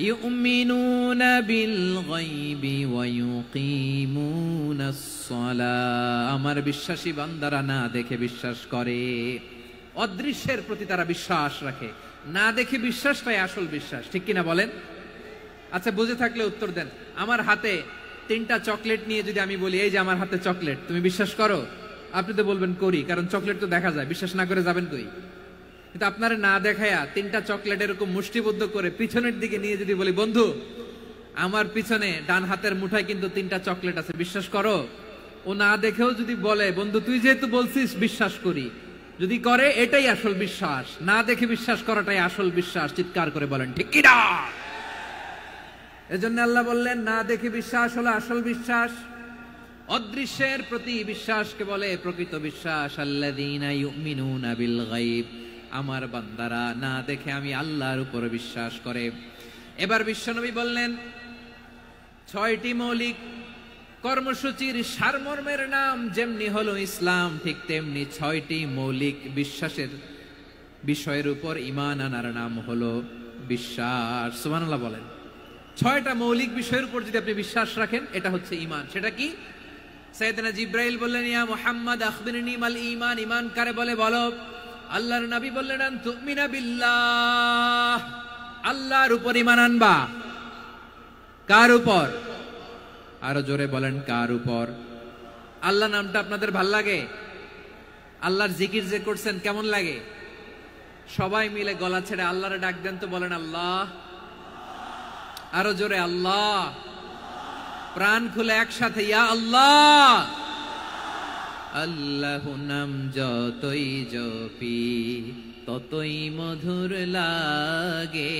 Speaker 1: ইউমিনুনা বিল গায়বি ওয়া ইউকিমুনাস সালাহ। আমার বিশ্বাসী বান্দারা না দেখে বিশ্বাস করে। অদৃশ্যের প্রতি তারা বিশ্বাস রাখে, না দেখে বিশ্বাসটাই আসল বিশ্বাস। ঠিক কিনা বলেন? আচ্ছা, বুঝে থাকলে উত্তর দেন। আমার হাতে 3টা চকলেট নিয়ে যদি আমি বলি এই যে আমার হাতে চকলেট, তুমি বিশ্বাস করো? আপনি তো বলবেন করি, কারণ চকলেট তো দেখা যায়। বিশ্বাস না করে যাবেন কই? কিন্তু আপনারা না দেখায়া 3টা চকলেট এরকম মুষ্টিবদ্ধ করে পিছনের দিকে নিয়ে যদি বলি বন্ধু আমার পিছনে ডান হাতের মুঠায় কিন্তু 3টা চকলেট আছে, বিশ্বাস করো? ও না দেখেও যদি বলে বন্ধু তুই যেহেতু বলছিস বিশ্বাস করি, যদি করে এটাই আসল বিশ্বাস। না দেখে বিশ্বাস করাটাই আসল বিশ্বাস। চিৎকার করে বলেন ঠিক কি না? এজন্য আল্লাহ বললেন না দেখে বিশ্বাস হলো আসল বিশ্বাস। অদৃশ্যের প্রতি বিশ্বাসকে বলে প্রকৃত বিশ্বাস। আল্লাযীনা ইউমিনুনা বিল গায়ব, আমার বান্দারা না দেখে আমি আল্লাহর উপর বিশ্বাস করে। এবার বিশ্বনবী বললেন 6টি মৌলিক কর্মসূচির সারমর্মের নাম যেমনি হলো ইসলাম, ঠিক তেমনি 6টি মৌলিক বিশ্বাসের বিষয়ের উপর ঈমান আনার নাম হলো বিশ্বাস। সুবহানাল্লাহ বলেন। 6টা মৌলিক বিষয়ের উপর যদি আপনি বিশ্বাস রাখেন এটা হচ্ছে ঈমান। সেটা কি? সাইয়েদনা জিবরাইল বললেন, ইয়া মুহাম্মদ আখবিরনি মাল ঈমান, ঈমান কারে বলে বলো। আল্লাহর নবী বললেন, আন তুমিনা বিল্লাহ, আল্লাহর উপর ঈমান আনবা। কার উপর? আরো জোরে বলেন, কার উপর? আল্লাহ নামটা আপনাদের ভাল লাগে? আল্লাহর জিকির যে করছেন কেমন লাগে? সবাই মিলে গলা ছেড়ে আল্লাহরে ডাক দেন তো, বলেন আল্লাহ। আরো জোরে আল্লাহ। প্রাণ খুলে একসাথে ইয়া আল্লাহ। আল্লাহু নাম যতই জপি ততই মধুর লাগে,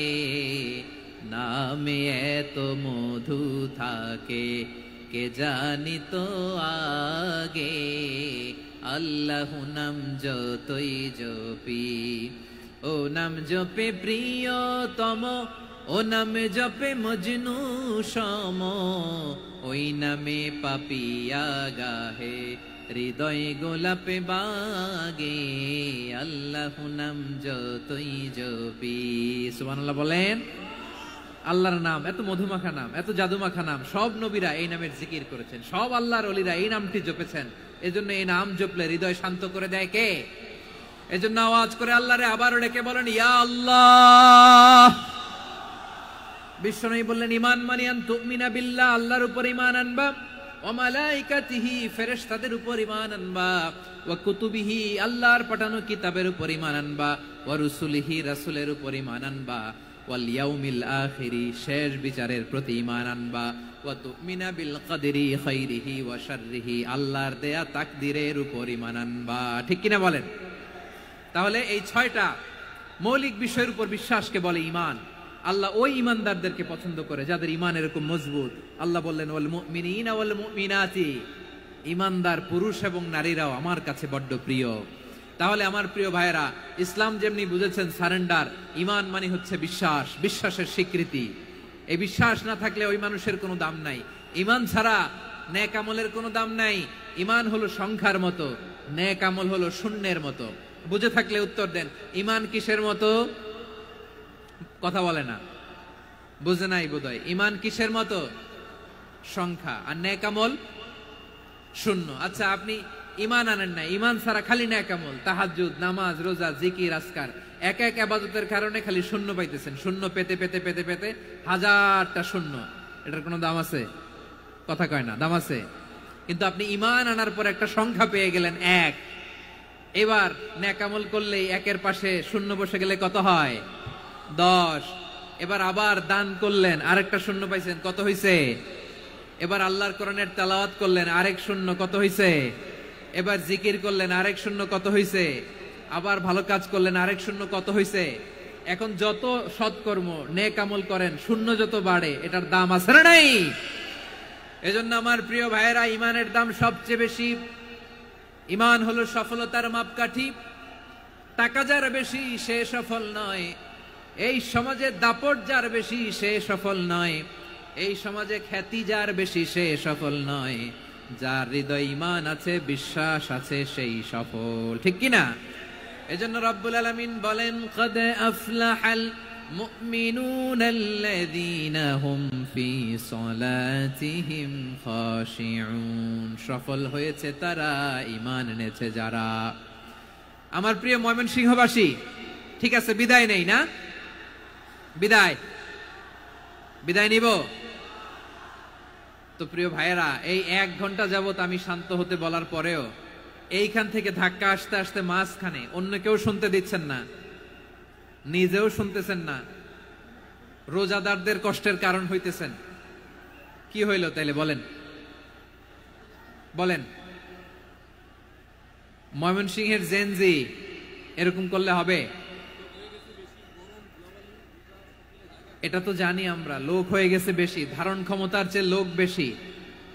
Speaker 1: নামে এত মধু থাকে কে জানি তো আগে। আল্লাহু নাম যতই জপি, ও নাম জপে প্রিয়তম, ও নামে জপে মজনু সম, ওই নামে পাপিয়া গাহে হৃদয় গোলাপে বাগে। আল্লাহু নাম যতই জপি। সুবহানাল্লাহ বলেন। আল্লাহর নাম এত মধুমাখা নাম, এত জাদুমাখা নাম, সব নবীরা এই নামের জিকির করেছেন, সব আল্লাহর ওলিরা এই নামটি জপেছেন। এজন্য এই নাম জপলে হৃদয় শান্ত করে দেয় কে? এজন্য আওয়াজ করে আল্লাহরে আবারও ডেকে বলেন ইয়া আল্লাহ। বিশ্বনবী বললেন ঈমান মানে আন তুমিনা বিল্লাহ, আল্লাহর উপর ঈমান আনবা, ওয়া মালাইকাতিহি, ফেরেশতাদের উপর ঈমান আনবা, ওয়া কুতুবিহি, আল্লাহর পাঠানো কিতাবের উপর ঈমান আনবা, ওয়া রুসুলিহি, রাসূলের উপর ঈমান আনবা, ওয়াল ইয়াউমিল আখিরি, শেষ বিচারের প্রতি ঈমান আনবা, ওয়া তুমিনা বিল কদরি খাইরিহি ওয়া শাররিহি, আল্লাহর দেয়া তাকদীরের উপর ঈমান আনবা। ঠিক কিনা বলেন? তাহলে এই 6টা মৌলিক বিষয়ের উপর বিশ্বাসকে বলে ঈমান। আল্লাহ ওই ঈমানদারদেরকে পছন্দ করে যাদের ঈমান এরকম মজবুত। আল্লাহ বললেন ওয়াল মুমিনিনা ওয়াল মুমিনাতি, ঈমানদার পুরুষ এবং নারীরাও আমার কাছে বড্ড প্রিয়। তাহলে আমার প্রিয় ভাইয়েরা, ইসলাম যেমনি বুঝেছেন সারেন্ডার, ঈমান মানে হচ্ছে বিশ্বাস, বিশ্বাসের স্বীকৃতি। এই বিশ্বাস না থাকলে ওই মানুষের কোনো দাম নাই। ঈমান ছাড়া নেক আমলের কোনো দাম নাই। ঈমান হলো সংখ্যার মতো, নেক আমল হলো শূন্যের মতো। বুঝে থাকলে উত্তর দেন, ঈমান কিসের মতো? কথা বলে না, বুঝে নাই বোধহয়। ঈমান কিসের মতো? সংখ্যা। আর নেক আমল শূন্য। আচ্ছা, আপনি ঈমান আনেন না, ঈমান ছাড়া খালি নেক আমল, তাহাজ্জুদ, নামাজ, রোজা, জিকির, আজকার, এক এক ইবাদতের কারণে খালি শূন্য পাইতেছেন। শূন্য পেতে পেতে পেতে পেতে হাজারটা শূন্য। এটার কোনো দাম আছে? কথা কয় না, দাম আছে। কিন্তু আপনি ঈমান আনার পর একটা সংখ্যা পেয়ে গেলেন, এক। এবার নেক আমল করলে একের পাশে শূন্য বসে গেলে কত হয়? 10। এবার আবার দান করলেন, আরেকটা শূন্য পাইছেন, কত হইছে? এবার আল্লাহর কোরআনের তেলাওয়াত করলেন, আরেক শূন্য, কত হইছে? এবার জিকির করলেন, আরেক শূন্য, কত হইছে? আবার ভালো কাজ করলেন, আরেক শূন্য, কত হইছে? এখন যত সৎকর্ম নেক আমল করেন, শূন্য যত বাড়ে, এটার দাম আছে না নাই? এজন্য আমার প্রিয় ভাইয়েরা, ঈমানের দাম সবচেয়ে বেশি। ঈমান হলো সফলতার মাপকাঠি। টাকা যার বেশি সে সফল নয়, এই সমাজে দাপট যার বেশি সে সফল নয়, এই সমাজে খ্যাতি যার বেশি সে সফল নয়, যার হৃদয় ঈমান আছে, বিশ্বাস আছে, সেই সফল। ঠিক কিনা? এজন্য রব্বুল আলামিন বলেন, কদ আফলাহাল মুমিনুনাল্লাযীনা হুম ফি সলাতিহিম খাশিউন, সফল হয়েছে তারা, ঈমান এনেছে যারা। আমার প্রিয় ময়মনসিংহবাসী, ঠিক আছে, বিদায় নেই না? বিদায় নিব তো? প্রিয় ভাইয়েরা, এই 1 ঘন্টা যাবত আমি শান্ত হতে বলার পরেও এইখান থেকে ধাক্কা আসতে আসতে মাঝখানে অন্য কেউ শুনতে দিচ্ছেন না, নিজেও শুনতেছেন না, রোজাদারদের কষ্টের কারণ হইতেছেন। কি হইল তাইলে বলেন? বলেন। ময়মনসিংহের জেনজি এরকম করলে হবে? এটা তো জানি আমরা, লোক হয়ে গেছে বেশি, ধারণ ক্ষমতার চেয়ে লোক বেশি।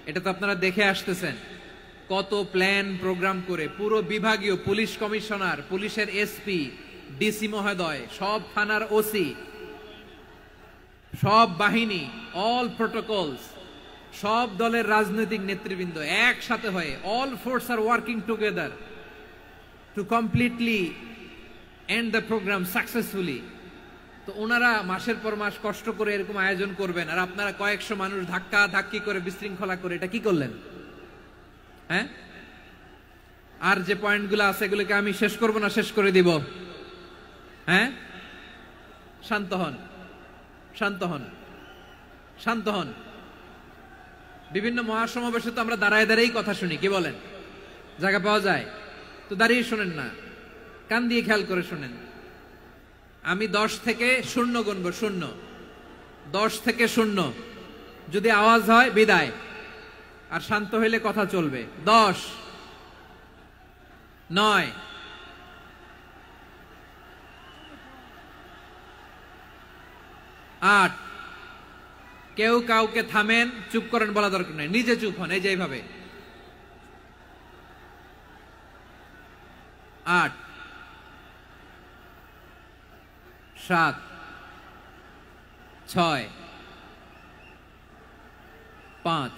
Speaker 1: এটা তো আপনারা দেখে আসতেছেন, কত প্ল্যান প্রোগ্রাম করে পুরো বিভাগীয় পুলিশ কমিশনার, পুলিশের এসপি, ডিসি মহোদয়, সব থানার ওসি, সব বাহিনী, অল প্রোটোকলস, সব দলের রাজনৈতিক নেতৃবৃন্দ একসাথে হয়ে all force are working together to completely end the program successfully. তো ওনারা মাসের পর মাস কষ্ট করে এরকম আয়োজন করবেন, আর আপনারা কয়েকশো মানুষ ধাক্কা ধাক্কি করে বিশৃঙ্খলা করে এটা কি করলেন? হ্যাঁ, আর যে পয়েন্টগুলো আছে এগুলোকে আমি শেষ করব না শেষ করে দিব? হ্যাঁ, শান্ত হন, শান্ত হন, শান্ত হন। বিভিন্ন মহাসমাবেশে তো আমরা দাঁড়ায় দাঁড়িয়েই কথা শুনি, কি বলেন? জায়গা পাওয়া যায় তো দাঁড়িয়ে শোনেন না, কান দিয়ে খেয়াল করে শোনেন। আমি 10 থেকে 0 গুনব, 0, 10 থেকে 0, যদি আওয়াজ হয় বিদায়, আর শান্ত হইলে কথা চলবে। 10, 9, 8, কেউ কাউকে থামেন, চুপ করেন বলা দরকার নেই, নিজে চুপ হন, এই যে এইভাবে। 8, 7, 6, 5,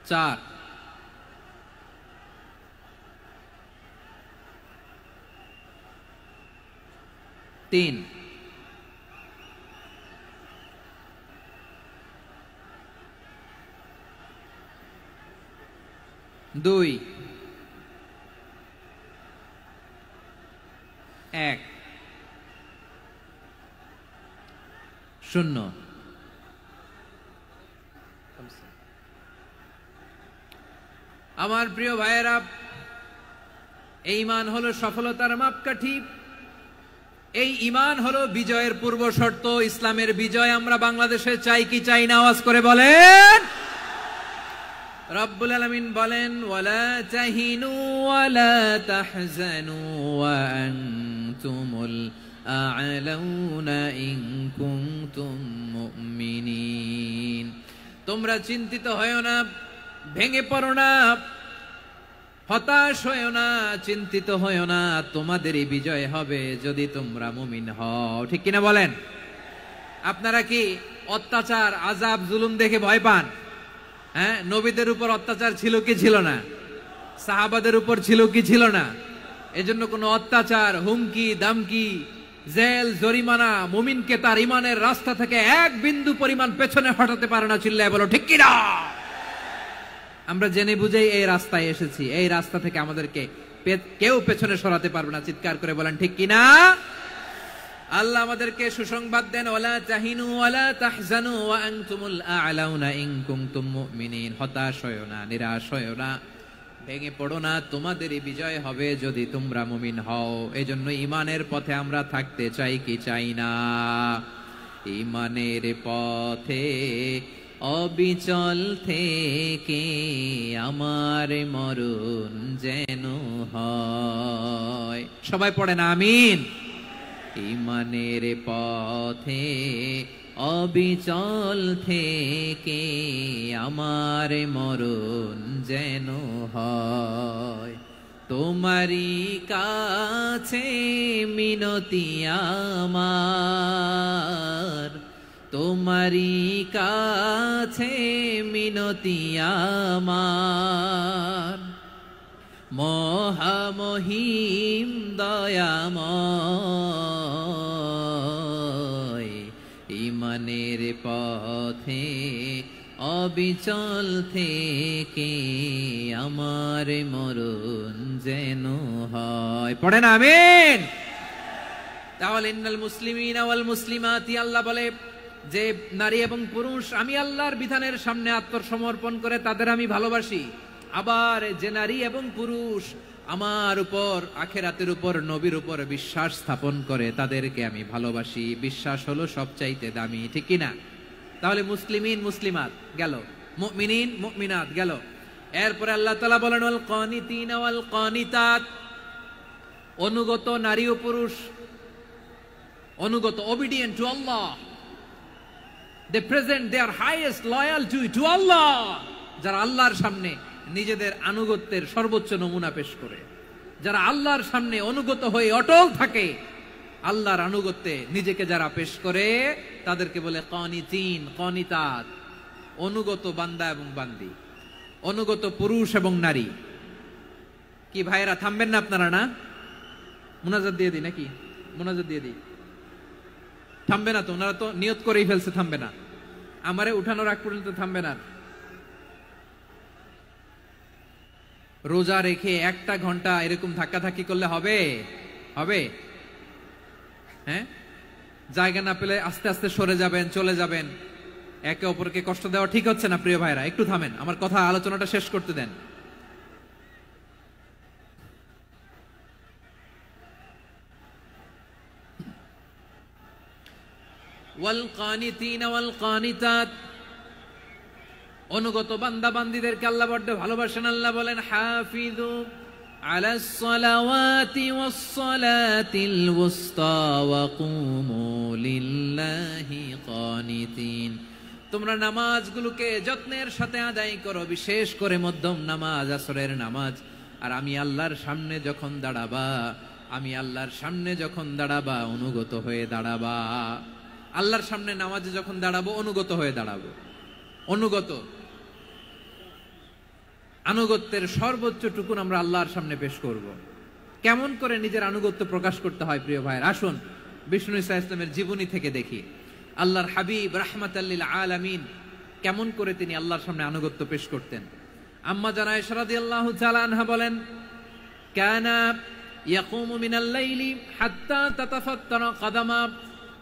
Speaker 1: 4, 3, 2, 1, 0। আমার প্রিয় ভাইয়েরা, এই ঈমান হলো সফলতার মাপকাঠি, এই ঈমান হলো বিজয়ের পূর্ব শর্ত। ইসলামের বিজয় আমরা বাংলাদেশে চাই কি চাই না? আওয়াজ করে বলেন। রব্বুল আলামিন বলেন, ওয়ালা তাহিনু ওয়ালা তাহজানু ওয়া আনতুমুল আ'লাউনা ইন কুনতুম মুমিনিন। তোমরা চিন্তিত হয়ো না, ভেঙে পড়ো না, হতাশ হয়ো না, চিন্তিত হয়ো না, তোমাদেরই বিজয় হবে যদি তোমরা মুমিন হও। ঠিক কিনা বলেন? আপনারা কি অত্যাচার, আযাব, জুলুম দেখে ভয় পান? হ্যাঁ, নবীদের উপর অত্যাচার ছিল কি ছিল না? সাহাবাদের উপর ছিল কি ছিল না? এজন্য কোনো অত্যাচার, হুমকি, দামকি, জেল, জরিমানা মুমিনকে তার ঈমানের রাস্তা থেকে এক বিন্দু পরিমাণ পেছনে হটাতে পারে না। চিল্লায় বলো ঠিক কিনা? আমরা জেনে বুঝেই এই রাস্তায় এসেছি, এই রাস্তা থেকে আমাদেরকে কেউ পেছনে সরাতে পারবে না। চিৎকার করে বলেন ঠিক কিনা? আল্লাহ আমাদেরকে সুসংবাদ দেন, ওয়ালা তাহিনু ওয়ালা তাহজানু ওয়া আনতুমুল আ'লাউনা ইন কুনতুম মুমিনিন। হতাশ হয়ো না, নিরাশ হয়ো না, ভেঙে পড়ো না, তোমাদেরই বিজয় হবে যদি তোমরা মুমিন হও। এজন্য ঈমানের পথে আমরা থাকতে চাই কি চাই না? ঈমানের পথে অবিচল থেকে আমার মরণ যেন হয়। সবাই পড়েন আমিন। ঈমানের পথে অবিচল থেকে আমার মরণ যেন হয়। তোমারই কাছে মিনতি আমার, তোমারই কাছে মিনতি আমার, মহামহিম দয়াময়। ঈমানের পথে অবিচল থেকে আমার মরণ যেন হয়। পড়েন আমিন। তাহলে ইন্নাল মুসলিমিনা ওয়াল মুসলিমাতি, আল্লাহ বলে যে নারী এবং পুরুষ আমি আল্লাহর বিধানের সামনে আত্মসমর্পণ করে তাদের আমি ভালোবাসি। আবার যে নারী এবং পুরুষ আমার উপর, আখিরাতের উপর, নবীর উপর বিশ্বাস স্থাপন করে তাদেরকে আমি ভালোবাসি। বিশ্বাস হলো সবচাইতে দামি। ঠিক কিনা? তাহলে মুসলিমিন মুসলিমাত গেল, মুমিনিন মুমিনাত গেল। এরপরে আল্লাহ তাআলা বলেন ওয়াল কানিতিনা ওয়াল কানিতাত, অনুগত নারী ও পুরুষ। অনুগত, obedient to Allah. They present their highest loyalty to Allah. যারা আল্লাহর সামনে নিজেদের আনুগত্যের সর্বোচ্চ নমুনা পেশ করে, যারা আল্লাহর সামনে অনুগত হয়ে অটল থাকে, আল্লাহর আনুগত্যে নিজেকে যারা পেশ করে তাদেরকে বলে কানিতিন, কানিতাত, অনুগত বান্দা এবং বান্দি, অনুগত পুরুষ এবং নারী। কি ভাইরা থামবেন না আপনারা? না, মুনাজাত দিয়ে দিই নাকি? মুনাজাত দিয়ে দিই। থামবে না তো? ওনারা তো নিয়ত করেই ফেলছে থামবে না। আমারে উঠানোর আগ পর্যন্ত থামবে না। রোজা রেখে 1টা ঘন্টা এরকম ধাক্কাধাক্কি করলে হবে? হবে? হ্যাঁ, জায়গা না পেলে আস্তে আস্তে সরে যাবেন, চলে যাবেন। একে অপরকে কষ্ট দেওয়া ঠিক হচ্ছে না প্রিয় ভাইরা। একটু থামেন, আমার কথা আলোচনাটা শেষ করতে দেন। ওয়াল কানিতিনা ওয়াল কানিতাত, অনুগত বান্দা বান্দীদেরকে আল্লাহ বড় ভালোবাসেন। আল্লাহ বলেন হাফিজু আলাস সালাওয়াতি ওয়াস সালাতিল ওয়ুসতা ওয়া কুমু লিল্লাহি কানিতিন। তোমরা নামাজগুলোকে যত্নের সাথে আদায় করো, বিশেষ করে মধ্যম নামাজ, আসরের নামাজ। আর আমি আল্লাহর সামনে যখন দাঁড়াবা, আমি আল্লাহর সামনে যখন দাঁড়াবা অনুগত হয়ে দাঁড়াবা। আল্লাহর সামনে নামাজে যখন দাঁড়াবো অনুগত হয়ে দাঁড়াবো। অনুগত, আনুগত্যের সর্বোচ্চ টুকুন আমরা আল্লাহর সামনে পেশ করব। কেমন করে নিজের আনুগত্য প্রকাশ করতে হয় প্রিয় ভাইয়ের, আসুন বিষ্ণু ঈসা ইসলামের জীবনী থেকে দেখি। আল্লাহর হাবিব রাহমাতাল লিল আলামিন কেমন করে তিনি আল্লাহর সামনে আনুগত্য পেশ করতেন। আম্মা জানা আয়েশা রাদিয়াল্লাহু তাআলা আনহা বলেন, কানা ইয়াকুমু মিনাল লাইলি হাত্তা তাতাফাত্তারা কদামা।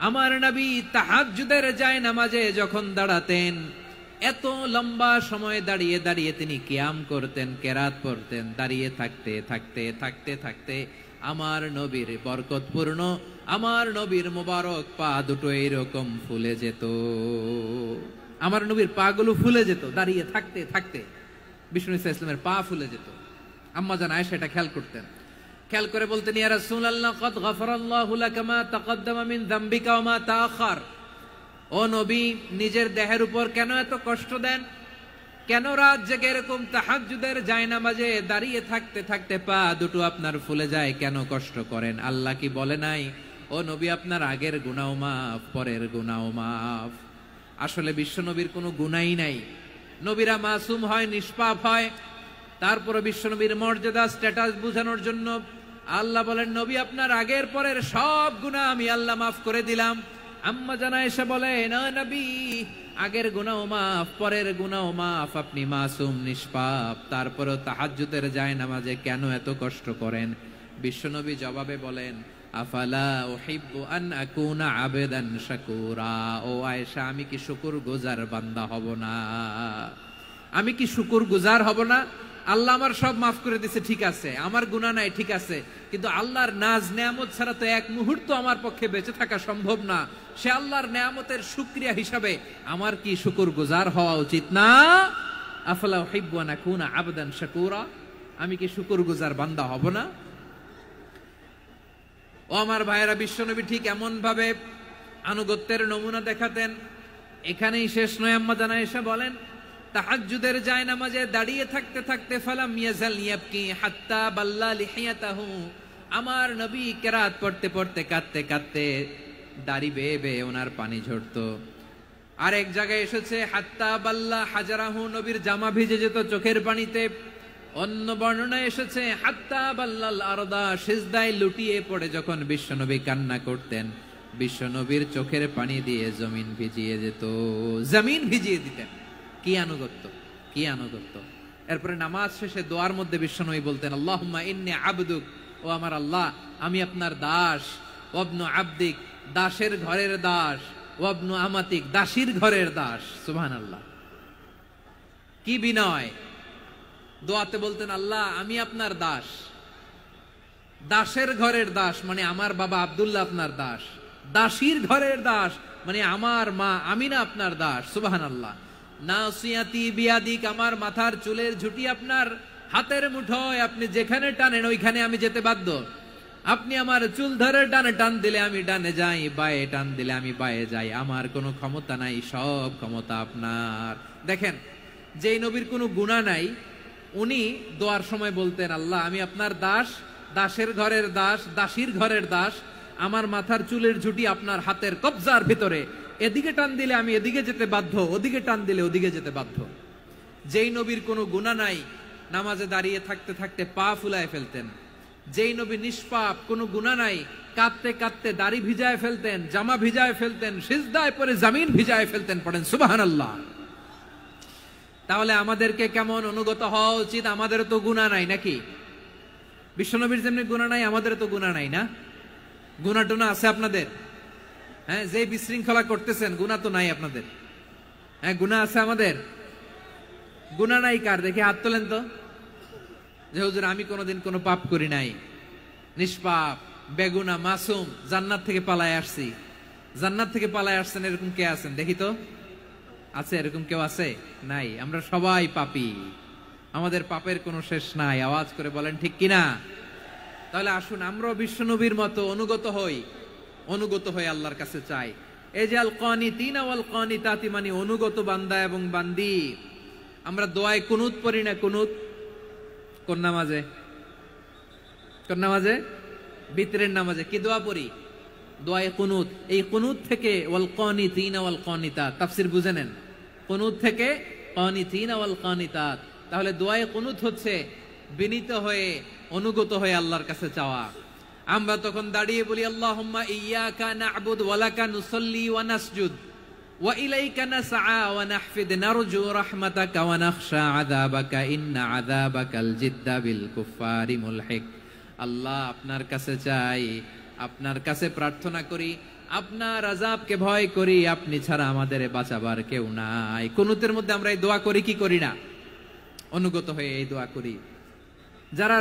Speaker 1: আমার নবী তাহাজ্জুদের জায়নামাজে যখন দাঁড়াতেন, এত লম্বা সময় দাঁড়িয়ে দাঁড়িয়ে তিনি কিয়াম করতেন, কেরাত পড়তেন। দাঁড়িয়ে থাকতে থাকতে থাকতে থাকতে আমার নবীর বরকতপূর্ণ, আমার নবীর মোবারক পা দুটো এরকম ফুলে যেত। আমার নবীর পা গুলো ফুলে যেত দাঁড়িয়ে থাকতে থাকতে। বিষ্ণু ঈসা ইসলামের পা ফুলে যেত। আম্মা জান আয়েশা এটা খেয়াল করতেন। খেয়াল করে বলতেন, ইয়া রাসূলুল্লাহ কদ গফারাল্লাহু লাকা মা তাকদ্দামা মিন যামবিকা ওয়া মা তাআখার। ও নবী, নিজের দেহের উপর কেন এত কষ্ট দেন? কেন রাত জেগে এরকম তাহাজ্জুদের জায়নামাজে দাঁড়িয়ে থাকতে থাকতে পা দুটো আপনার ফুলে যায়? কেন কষ্ট করেন? আল্লাহ কি বলে নাই, ও নবী আপনার আগের গুনাহ মাফ, পরের গুনাহ মাফ? আসলে বিশ্ব নবীর কোনো গুনাহই নাই। নবীরা মাসুম হয়, নিষ্পাপ হয়। তারপরে বিশ্ব নবীর মর্যাদা, স্ট্যাটাস বোঝানোর জন্য আল্লাহ বলেন, নবী আপনার আগের পরের সব গুনাহ আমি আল্লাহ মাফ করে দিলাম। আম্মা জান আয়েশা বলে, না নবী, আগের গুনাহ মাফ, পরের গুনাহ মাফ, আপনি মাসুম, নিষ্পাপ, তারপরেও তাহাজ্জুদের জায়নামাজে কেন এত কষ্ট করেন? বিশ্বনবী জবাবে বলেন, আফালা উহিব্বু আন আকুনা আবেদান শাকুরা। ও আয়েশা, আমি কি শুকরগুজার বান্দা হব না? আমি কি শুকরগুজার হব না? আল্লাহ আমার সব মাফ করে দিয়েছে, ঠিক আছে, আমার গুনাহ নাই, ঠিক আছে, কিন্তু আল্লাহর নাজ নেয়ামত ছাড়া তো এক মুহূর্ত আমার পক্ষে বেঁচে থাকা সম্ভব না। সে আল্লাহর নেয়ামতের শুকরিয়া হিসাবে আমার কি শুকরগুজার হওয়া উচিত না? আফালা উহিব্বু আন আকুনা আবদান শাকুরা। আমি কি শুকরগুজার বান্দা হব না? ও আমার ভাইয়েরা, বিশ্বনবী ঠিক এমন ভাবে আনুগত্যের নমুনা দেখাতেন। এখানেই শেষ নয়। আম্মা জান আয়েশা বলেন, তাহাজ্জুদের জায়নামাজে দাঁড়িয়ে থাকতে থাকতে ফালাম ইয়াজাল ইয়াবকি হাত্তা বাল্লা লিহিয়াতাহু। আমার নবী কেরাত পড়তে পড়তে কাঁদতে কাঁদতে দাড়ি বেয়ে বেয়ে ওনার পানি ঝরতো। আর এক জায়গায় এসেছে হাত্তা বাল্লা হাজারাহু, নবীর জামা ভিজে যেত চোখের পানিতে। অন্য বর্ণনায় এসেছে হাত্তা বাল্লাল আরদা, সিজদায় লুটিয়ে পড়ে যখন বিশ্বনবী কান্না করতেন, বিশ্বনবীর চোখের পানি দিয়ে জমিন ভিজিয়ে যেত, জমিন ভিজিয়ে দিতেন। কি আনুগত্য, কি আনুগত্য! এরপরে নামাজ শেষে দোয়ার মধ্যে বিশ্বনবী বলতেন, আল্লাহুম্মা ইন্নী আবদুক, ও আমার আল্লাহ, আমি আপনার দাস। ওয়াবনু আবদিক, দাসের ঘরের দাস। ওয়াবনু আমাতিক, দাসীর ঘরের দাস। সুবহানাল্লাহ, কি বিনয়! দোয়াতে বলতেন, আল্লাহ আমি আপনার দাস। দাসের ঘরের দাস মানে আমার বাবা আব্দুল্লাহ আপনার দাস। দাসীর ঘরের দাস মানে আমার মা আমিনা আপনার দাস। সুবহানাল্লাহ। নাসিয়াতি বিয়াদিক, আমার মাথার চুলের ঝুঁটি আপনার হাতের মুঠোয়, আপনি যেখানে টানেন ওইখানে আমি যেতে বাধ্য। আপনি আমার চুল ধরে ডানে টান দিলে আমি ডানে যাই, বায়ে টান দিলে আমি বায়ে যাই, আমার কোনো ক্ষমতা নাই, সব ক্ষমতা আপনার। দেখেন, যেই নবীর কোনো গুনাহ নাই, উনি দোয়ার সময় বলতেন, আল্লাহ আমি আপনার দাস, দাসের ঘরের দাস, দাসীর ঘরের দাস, আমার মাথার চুলের ঝুঁটি আপনার হাতের কবজার ভিতরে, এদিকে টান দিলে আমি এদিকে যেতে বাধ্য, ওদিকে টান দিলে ওদিকে যেতে বাধ্য। যেই নবীর কোনো গুনাহ নাই, নামাজে দাঁড়িয়ে থাকতে থাকতে পা ফুলায় ফেলতেন। যেই নবী নিষ্পাপ, কোনো গুনাহ নাই, কাঁদতে কাঁদতে দাড়ি ভিজায় ফেলতেন, জামা ভিজায় ফেলতেন, সিজদায় পরে জমিন ভিজায় ফেলতেন। পড়েন সুবহানাল্লাহ। তাহলে আমাদেরকে কেমন অনুগত হওয়া উচিত? আমাদের তো গুনাহ নাই নাকি? বিশ্বনবীর যেমনি গুনাহ নাই, আমাদের তো গুনাহ নাই না? গুনাহ টুনা আছে আপনাদের? হ্যাঁ, যে বিশৃঙ্খলা করতেছেন, গুনাহ তো নাই আপনাদের? হ্যাঁ, গুনাহ আছে আমাদের? গুনাহ নাই কার? দেখি হাত তোলেন তো, যে হুজুর আমি কোনোদিন কোনো পাপ করি নাই, নিষ্পাপ, বেগুনা, মাসুম, জান্নাত থেকে পালায় আসছি। জান্নাত থেকে পালায় আসছেন এরকম কে আছেন দেখি তো? আছে এরকম কেউ? আছে? নাই। আমরা সবাই পাপী, আমাদের পাপের কোনো শেষ নাই। আওয়াজ করে বলেন ঠিক কিনা? তাহলে আসুন আমরাও বিশ্বনবীর মতো অনুগত হই, অনুগত হয়ে আল্লাহর কাছে চাই। এই যে আল কানিতিনা ওয়াল কানিতাতি, মানে অনুগত বান্দা এবং বান্দি। আমরা দোয়ায় কুনুত পড়ি না? কুনুত কোন নামাজে? কোন নামাজে? বিতরের নামাজে কি দোয়া পড়ি? দোয়ায়ে কুনুত। এই কুনুত থেকে ওয়াল কানিতিনা ওয়াল কানিতাত, তাফসীর বুঝে নেন। কুনুত থেকে কানিতিনা ওয়াল কানিতাত। তাহলে দোয়ায়ে কুনুত হচ্ছে বিনীত হয়ে, অনুগত হয়ে আল্লাহর কাছে চাওয়া। আমরা তখন দাঁড়িয়ে বলি, আল্লাহুম্মা ইয়্যাকা না'বুদু ওয়া লাকা নুসাল্লি ওয়া নাসজুদ ওয়া ইলাইকা নাসআ ওয়া নাহফিদ নারজু রাহমাতাকা ওয়া নাখশা আযাবাকা ইন্না আযাবাকাল জিদ্দা বিল কুফফারি মুলহিক। আল্লাহ আপনার কাছে চাই, আপনার কাছে প্রার্থনা করি, আপনার আযাবকে ভয় করি, আপনি ছাড়া আমাদের বাঁচাবার কেউ নাই। কুনুতের মধ্যে আমরা এই দোয়া করি কি করি না? অনুগত হয়ে এই দোয়া করি। যারা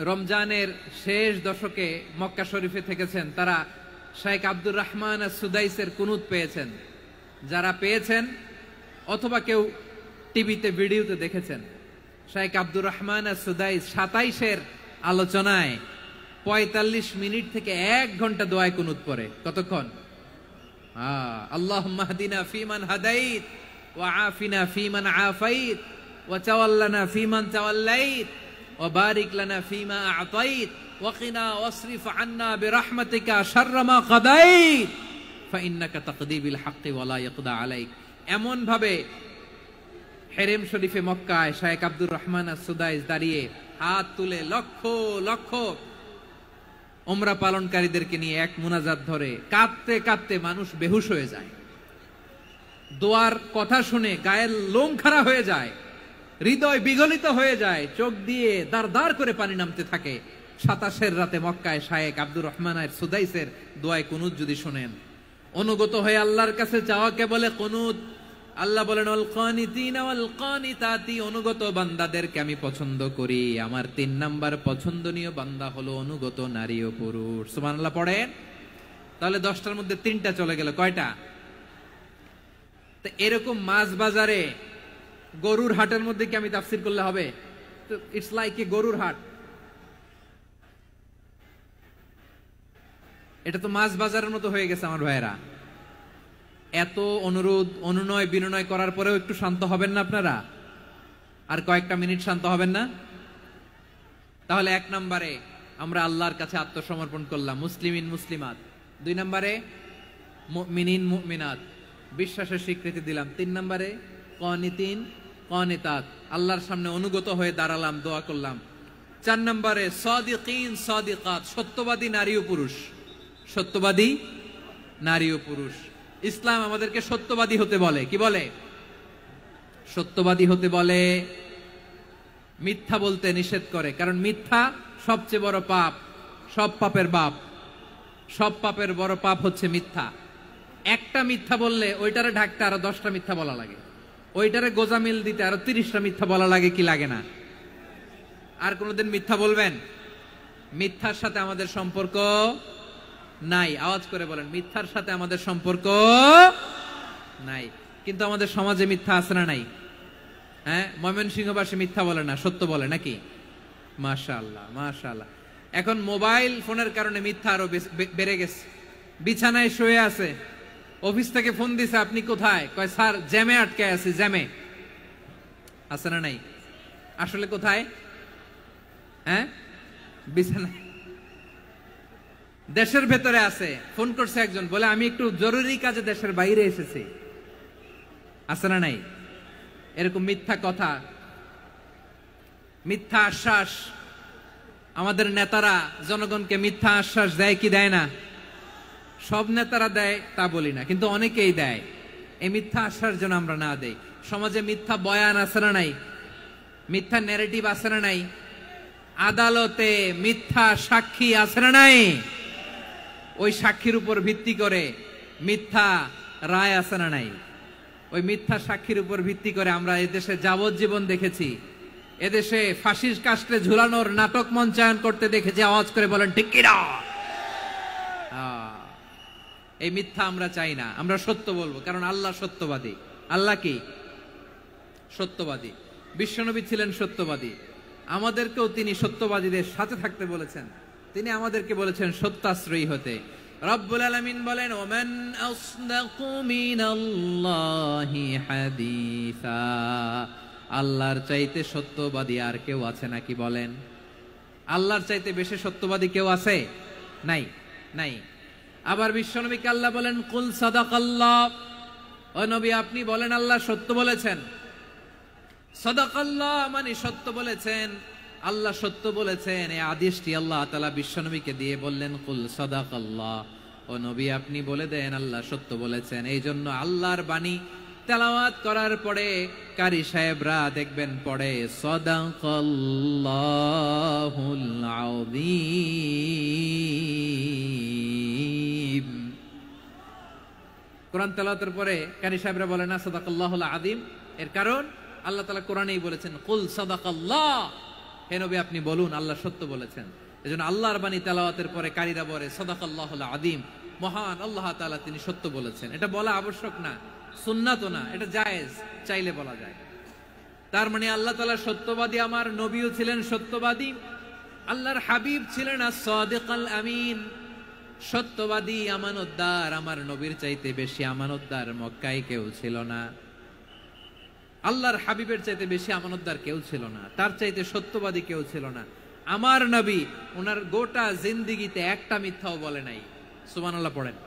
Speaker 1: রমজানের শেষ দশকে মক্কা শরীফে থেকেছেন, তারা শেখ আব্দুর রহমান সুদাইসের কুনুত পেয়েছেন। যারা পেয়েছেন অথবা কেউ টিভিতে ভিডিওতে দেখেছেন, শেখ আব্দুর রহমান সুদাইস 27-এর আলোচনায় 45 মিনিট থেকে 1 ঘন্টা দোয়ায় কুনুত পড়ে। কতক্ষণ? আল্লাহুম্মা হদিনা ফিমান হাদাইত ওয়া আফিনা ফিমান আফাইত ওয়া তাওয়াল্লানা ফিমান তাওয়াল্লাইত ওয়া বারিক লানা ফিমা আ'তাইত ওয়া কিনা ওয়াসরিফ আন্না বিরহমাতিকা শাররা মা কাদাইত ফাইন্নাকা তাকদি বিল হাক্কি ওয়া লা ইয়াকদা আলাইক। এমন ভাবে হেরেম শরীফে মক্কায় শেখ আব্দুর রহমান সুদাইস দাঁড়িয়ে হাত তুলে লক্ষ লক্ষ উমরা পালনকারীদেরকে নিয়ে এক মুনাজাত ধরে কাঁদতে কাঁদতে মানুষ বেহুশ হয়ে যায়। দোয়ার কথা শুনে গায়ের লোম খাড়া হয়ে যায়, হৃদয় বিগলিত হয়ে যায়, চোখ দিয়ে দার দার করে পানি নামতে থাকে। 27-এর রাতে মক্কায় শেখ আব্দুর রহমান সুদাইসের দোয়ায় কুনুত যদি শুনেন, অনুগত হয়ে আল্লাহর কাছে চাওয়াকে বলে কুনুত। আল্লাহ বলেন আল কানিতিনা ওয়াল কানিতাতি, অনুগত বান্দাদেরকে আমি পছন্দ করি। আমার 3 নাম্বার পছন্দনীয় বান্দা হলো অনুগত নারী ও পুরুষ। সুবহানাল্লাহ পড়েন। তাহলে 10টার মধ্যে 3টা চলে গেল। কয়টা? তো এরকম মাছ বাজারে গরুর হাটের মধ্যে কি আমি তাফসীর করলে হবে? তো ইটস লাইক এ গরুর হাট। এটা তো মাছ বাজারের মতো হয়ে গেছে আমার ভাইয়েরা। এত অনুরোধ অনুনয় বিনয় করার পরেও একটু শান্ত হবেন না আপনারা? আর কয়েকটা মিনিট শান্ত হবেন না? তাহলে 1 নম্বরে আমরা আল্লাহর কাছে আত্মসমর্পণ করলাম, মুসলিমিন মুসলিমাত। 2 নম্বরে মুমিনিন মুমিনাত, বিশ্বাসের স্বীকৃতি দিলাম। 3 নম্বরে কানিতিন কানিতাত, আল্লাহর সামনে অনুগত হয়ে দাঁড়ালাম, দোয়া করলাম। 4 নম্বরে সাদিকিন সাদিকাত, সত্যবাদী নারী ও পুরুষ। সত্যবাদী নারী ও পুরুষ। ইসলাম আমাদেরকে সত্যবাদী হতে বলে। কি বলে? সত্যবাদী হতে বলে। মিথ্যা বলতে নিষেধ করে, কারণ মিথ্যা সবচেয়ে বড় পাপ, সব পাপের বাপ। সব পাপের বড় পাপ হচ্ছে মিথ্যা। একটা মিথ্যা বললে ওইটারে ঢাকতে আরো 10টা মিথ্যা বলা লাগে, ওইটারে গোজামিল দিতে আরো 30টা মিথ্যা বলা লাগে। কি লাগে না? আর কোনোদিন মিথ্যা বলবেন? মিথ্যার সাথে আমাদের সম্পর্ক নাই। আওয়াজ করে বলেন, মিথ্যার সাথে আমাদের সম্পর্ক নাই। কিন্তু আমাদের সমাজে মিথ্যা আছে না নাই? হ্যাঁ, ময়মনসিংহবাসী মিথ্যা বলে না, সত্য বলে নাকি? মাশাআল্লাহ মাশাআল্লাহ। এখন মোবাইল ফোনের কারণে মিথ্যা আরো বেড়ে গেছে। বিছানায় শুয়ে আছে, অফিস থেকে ফোন দিছে, আপনি কোথায়? কয় স্যার জ্যামে আটকে আছি। জ্যামে আছে না নাই? আসলে কোথায়? হ্যাঁ, বিছানায়। দেশের ভেতরে আছে, ফোন করছে একজন, বলে আমি একটু জরুরি কাজে দেশের বাইরে এসেছি। আছে না নাই? এরকম মিথ্যা কথা, মিথ্যা আশ্বাস। আমাদের নেতারা জনগণকে মিথ্যা আশ্বাস দেয় কি দেয় না? সব নেতারা দেয় তা বলি না, কিন্তু অনেকেই দেয়। এই মিথ্যা আশ্বাস যেন আমরা না দেই। সমাজে মিথ্যা বয়ান আছে না নাই? মিথ্যা ন্যারেটিভ আছে না নাই? আদালতে মিথ্যা সাক্ষী আছে না নাই? ওই সাক্ষীর উপর ভিত্তি করে মিথ্যা রায় আছে না নাই? ওই মিথ্যা সাক্ষীর উপর ভিত্তি করে আমরা এদেশে যাবজ্জীবন দেখেছি, এদেশে ফাঁসির কাস্টে ঝুলানোর নাটক মঞ্চায়ন করতে দেখেছি। আওয়াজ করে বলেন ঠিক কি না? এই মিথ্যা আমরা চাই না, আমরা সত্য বলবো, কারণ আল্লাহ সত্যবাদী। আল্লাহ কি? সত্যবাদী। বিশ্বনবী ছিলেন সত্যবাদী, আমাদেরকেও তিনি সত্যবাদীদের সাথে থাকতে বলেছেন। তিনি আমাদেরকে বলেছেন সত্যাশ্রয়ী হতে। রব্বুল আলামিন বলেন, ওমান আসদাকু মিনাল্লাহি হাদিসা। আল্লাহর চাইতে সত্যবাদী আর কেউ আছে নাকি বলেন? আল্লাহর চাইতে বেশি সত্যবাদী কেউ আছে? নাই, নাই। আবার বিশ্বনবীকে আল্লাহ বলেন, কুল সাদাকাল্লাহ। ও নবী আপনি বলেন আল্লাহ সত্য বলেছেন। সাদাকাল্লাহ মানে সত্য বলেছেন, আল্লাহ সত্য বলেছেন। এই আদেশটি আল্লাহ তাআলা বিশ্বনবীকে দিয়ে বললেন, কুল সাদাকাল্লাহ। ও নবী আপনি বলে দেন আল্লাহ সত্য বলেছেন। এই জন্য আল্লাহর বাণী তেলাওয়াত করার পরে কারি সাহেবরা দেখবেন পড়ে সাদাকাল্লাহুল আযীম। কোরআন তেলাওয়াতের পরে কারি সাহেবরা বলে না সাদাকাল্লাহুল আযীম। এর কারণ আল্লাহ তাআলা কোরআনেই বলেছেন, কুল সাদাকাল্লাহ। হে নবী আপনি বলুন আল্লাহ সত্য বলেছেন। এজন্য আল্লাহর বাণী তেলাওয়াতের পরে কারীরা বলে সাদাকাল্লাহুল আযীম, মহান আল্লাহ তাআলা তিনি সত্য বলেছেন। এটা বলা আবশ্যক না, সুন্নাতও না, এটা জায়েজ, চাইলে বলা যায়। তার মানে আল্লাহ তাআলা সত্যবাদী, আমার নবীও ছিলেন সত্যবাদী, আল্লাহর হাবিব ছিলেন as-সাদিকাল আমিন, সত্যবাদী, আমানতদার। আমার নবীর চাইতে বেশি আমানতদার মক্কায় কেউ ছিল না, আল্লাহর হাবিবের চাইতে বেশি আমানতদার কেউ ছিল না, তার চাইতে সত্যবাদী কেউ ছিল না। আমার নবী ওনার গোটা জিন্দেগিতে একটা মিথ্যাও বলে নাই। সুবহানাল্লাহ পড়েন।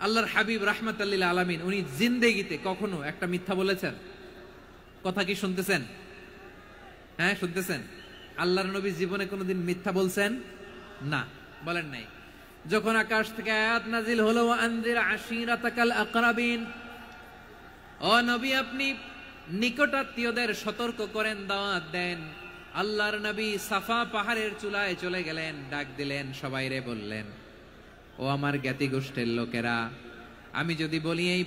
Speaker 1: আল্লাহর হাবিব রাহমাতাল লিল আলামিন উনি জিন্দেগিতে কখনো একটা মিথ্যা বলেছেন? কথা কি শুনতেছেন? হ্যাঁ শুনতেছেন? আল্লাহর নবী জীবনে কোনোদিন মিথ্যা বলছেন? না, বলেন নাই। যখন আকাশ থেকে আয়াত নাজিল হলো, আনজির আশিরাতাকাল আকরাবিন, ও নবী আপনি নিকট আত্মীয়দের সতর্ক করেন, দাওয়াত দেন। আল্লাহর নবী সাফা পাহাড়ের চূড়ায় চলে গেলেন, ডাক দিলেন, সবাইরে বললেন, ও আমার জ্ঞাতি গোষ্ঠীর লোকেরা, আমি যদি বলি এই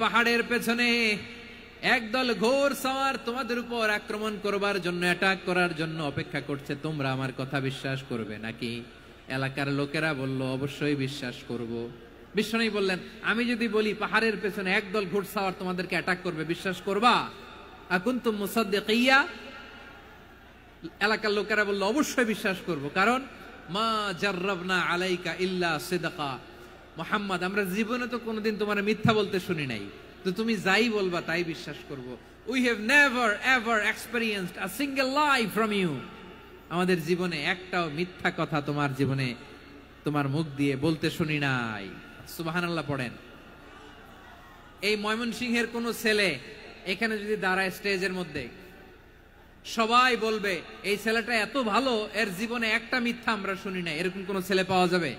Speaker 1: পাহাড়ের পেছনে একদল ঘোর সওয়ার তোমাদের উপর আক্রমণ করবার জন্য, অ্যাটাক করার জন্য অপেক্ষা করছে, তোমরা আমার কথা বিশ্বাস করবে নাকি? এলাকার লোকেরা বলল, অবশ্যই বিশ্বাস করব। বিশ্বনবী বললেন, আমি যদি বলি পাহাড়ের পেছনে একদল ঘোড়সাওয়ার তোমাদেরকে অ্যাটাক করবে, বিশ্বাস করবা? আকুনতুম মুসাদ্দিকিয়া? এলাকার লোকেরা বলল, অবশ্যই বিশ্বাস করব, কারণ মা জাররাবনা আলাইকা ইল্লা সিদকা। মুহাম্মদ আমরা জীবনে তো কোনোদিন তোমার মিথ্যা বলতে শুনি নাই, তো তুমি যাই বলবা তাই বিশ্বাস করব। We have never ever experienced a single lie from you. আমাদের জীবনে একটাও মিথ্যা কথা তোমার জীবনে তোমার মুখ দিয়ে বলতে শুনি নাই। সুবহানাল্লাহ পড়েন। এই ময়মনসিংহের কোন ছেলে এখানে যদি দাঁড়ায় স্টেজের মধ্যে, সবাই বলবে এই ছেলেটা এত ভালো, এর জীবনে একটা মিথ্যা আমরা শুনি নাই। এরকম কোন ছেলে পাওয়া যাবে?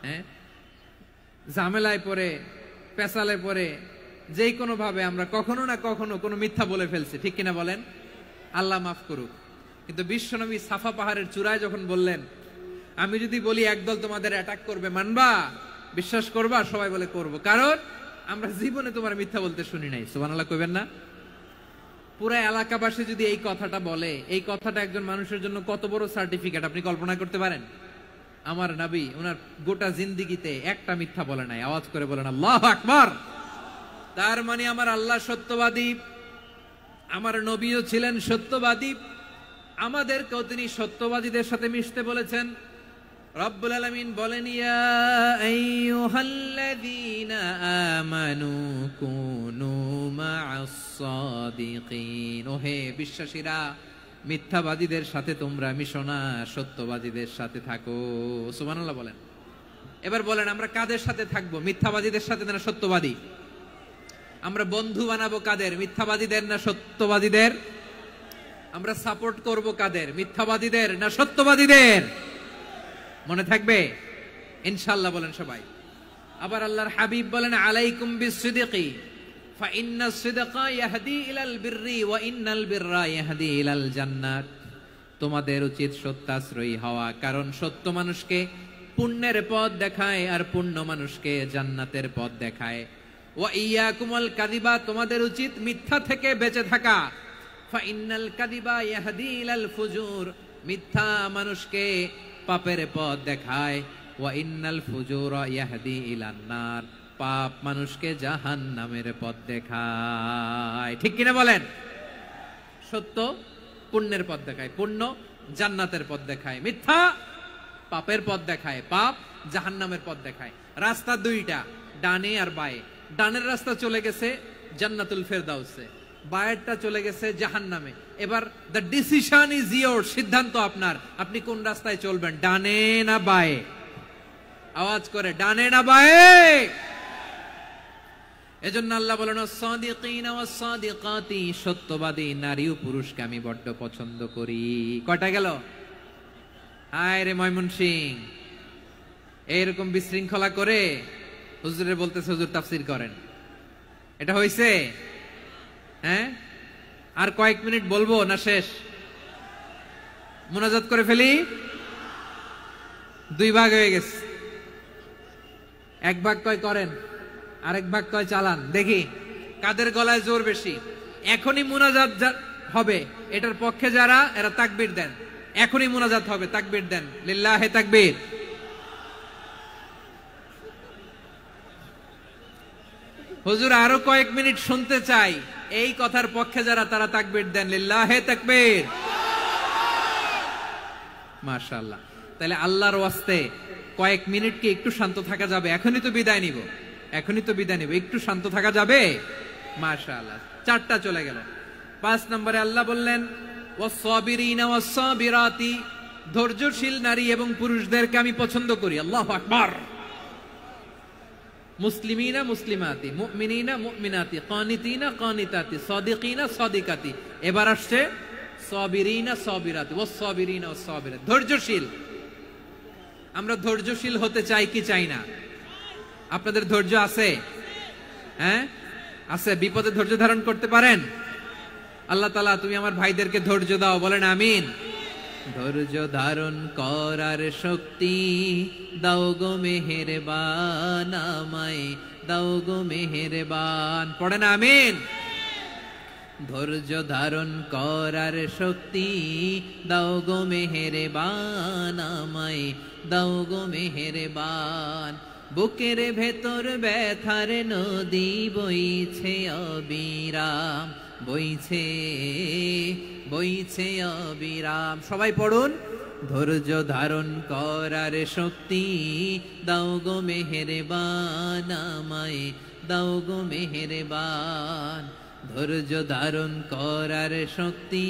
Speaker 1: হ্যাঁ, ঝামেলায় পড়ে, পেশালে পড়ে, যে কোনো ভাবে আমরা কখনো না কখনো কোনো মিথ্যা বলে ফেলছি, ঠিক কিনা বলেন? আল্লাহ মাফ করুক। কিন্তু বিশ্বনবী সাফা পাহাড়ের চূড়ায় যখন বললেন, আমি যদি বলি একদল তোমাদের অ্যাটাক করবে, মানবা? বিশ্বাস করবা? সবাই বলে করব, কারণ আমরা জীবনে তোমার মিথ্যা বলতে শুনি নাই। সুবহানাল্লাহ কইবেন না? পুরো এলাকাবাসী যদি এই কথাটা বলে, এই কথাটা একজন মানুষের জন্য কত বড় সার্টিফিকেট আপনি কল্পনা করতে পারেন? আমার নবী ওনার গোটা জিন্দেগিতে একটা মিথ্যা বলে নাই। আওয়াজ করে বলেন আল্লাহু আকবার। তার মানে আমার আল্লাহ সত্যবাদী, আমার নবীও ছিলেন সত্যবাদী, আমাদেরকেও তিনি সত্যবাদীদের সাথে মিশতে বলেছেন। রব্বুল আলামিন বলেন, ইয়া আইয়ুহাল্লাযীনা আমানু কুনু মা'আস সাদিকিন। ওহে বিশ্বাসীরা, মিথ্যাবাদীদের সাথে তোমরা মিশো না, সত্যবাদীদের সাথে থাকো। সুবহানাল্লাহ বলেন। এবার বলেন, আমরা কাদের সাথে থাকবো? মিথ্যাবাদীদের সাথে না সত্যবাদী? আমরা বন্ধু বানাবো কাদের? মিথ্যাবাদীদের না সত্যবাদীদের? আমরা সাপোর্ট করব কাদের? মিথ্যাবাদীদের না সত্যবাদীদের? মনে থাকবে ইনশাআল্লাহ বলেন সবাই। আবার আল্লাহর হাবিব বলেন, আলাইকুম বিসসিদকি ফাইন্নাস সিদকা ইয়াহদি ইলাল বিররি ওয়া ইন্নাল বিররা ইয়াহদি ইলাল জান্নাত। তোমাদের উচিত সত্যাশ্রয়ী হওয়া, কারণ সত্য মানুষকে পুণ্যের পথ দেখায় আর পুণ্য মানুষকে জান্নাতের পথ দেখায়। ওয়া ইয়াকুমুল কাযিবা, তোমাদের উচিত মিথ্যা থেকে বেঁচে থাকা। ফাইন্নাল কাযিবা ইয়াহদি ইলাল ফুজুর, মিথ্যা মানুষকে পাপের পথ দেখায়। ওয়া ইন্নাল ফুজুরা ইয়াহদি ইলান নার, পাপ মানুষকে জাহান্নামের পথ দেখায়। ঠিক কিনা বলেন? সত্য পুণ্যের পথ দেখায়, পুণ্য জান্নাতের পথ দেখায়, মিথ্যা পাপের পথ দেখায়, পাপ জাহান্নামের পথ দেখায়। রাস্তা দুইটা, ডানে আর বায়ে। ডানের রাস্তা চলে গেছে জান্নাতুল ফেরদাউসে, বায়েরটা চলে গেছে জাহান্নামে। এবার দ্য ডিসিশন ইজ ইয়োর, সিদ্ধান্ত আপনার, আপনি কোন রাস্তায় চলবেন, ডানে না বায়ে? আওয়াজ করে, ডানে না বায়ে? এজন্য আল্লাহ বলেন, সাদিকিনা ওয়াস সাদিকাতি, সত্যবাদী নারী ও পুরুষকে আমি বড্ড পছন্দ করি। কয়টা গেল? হায় রে ময়মনসিং, এইরকম বিশৃঙ্খলা করে হুজুরে বলতেছে হুজুর তাফসীর করেন, এটা হইছে? হ্যাঁ, আর কয়েক মিনিট বলবো না শেষ? মুনাজাত করে ফেলি। দুই ভাগ হয়ে গেছে, এক ভাগ কয় করেন, আরেক ভাগ কয় চালান। দেখি কাদের গলায় জোর বেশি। এখনই মুনাজাত হবে, এটার পক্ষে যারা, এরা তাকবীর দেন। এখনই মুনাজাত হবে, তাকবীর দেন, লিল্লাহে তাকবীর। হুজুর আরো কয়েক মিনিট শুনতে চাই, এই কথার পক্ষে যারা, তারা তাকবীর দেন, লিল্লাহে তাকবীর। মাশাআল্লাহ। তাহলে আল্লাহর ওয়াস্তে কয়েক মিনিট কি একটু শান্ত থাকা যাবে? এখনই তো বিদায় নিব, এখনই তো বিদায় নিব, একটু শান্ত থাকা যাবে? মাশাআল্লাহ। চারটা চলে গেল। 5 নম্বরে আল্লাহ বললেন, ওয়াস-সাবিরিনা ওয়াস-সাবিরাতি, ধৈর্যশীল নারী এবং পুরুষদেরকে আমি পছন্দ করি। আল্লাহু আকবার। মুসলিমিনা মুসলিমাতি, মুমিনিনা মুমিনাতি, কানিতিনা কানিতাতি, সাদিকিনা সাদিকাতি। এবার আসছে সাবিরিনা সাবিরাতি, ওয়াস-সাবিরিনা ওয়াস-সাবিরাতি, ধৈর্যশীল। আমরা ধৈর্যশীল হতে চাই কি চাই না? আপনাদের ধৈর্য আছে? হ্যাঁ আছে। বিপদে ধৈর্য ধারণ করতে পারেন? আল্লাহ তাআলা তুমি আমার ভাইদেরকে ধৈর্য দাও, বলেন আমিন। ধৈর্য ধারণ করার শক্তি দাও গো মেহেরবান, আমায় দাও গো মেহেরবান, পড়েন আমিন। ধৈর্য ধারণ করার শক্তি দাও গো মেহেরবান, আমায় দাও গো মেহেরবান। বুকের ভেতর ব্যথার নদী বইছে অবিরাম, বইছে বইছে অবিরাম। সবাই পড়ুন, ধৈর্য ধারণ করার শক্তি দাও গো মেহেরবান, আমায় দাও গো মেহেরবান। ধৈর্য ধারণ করার শক্তি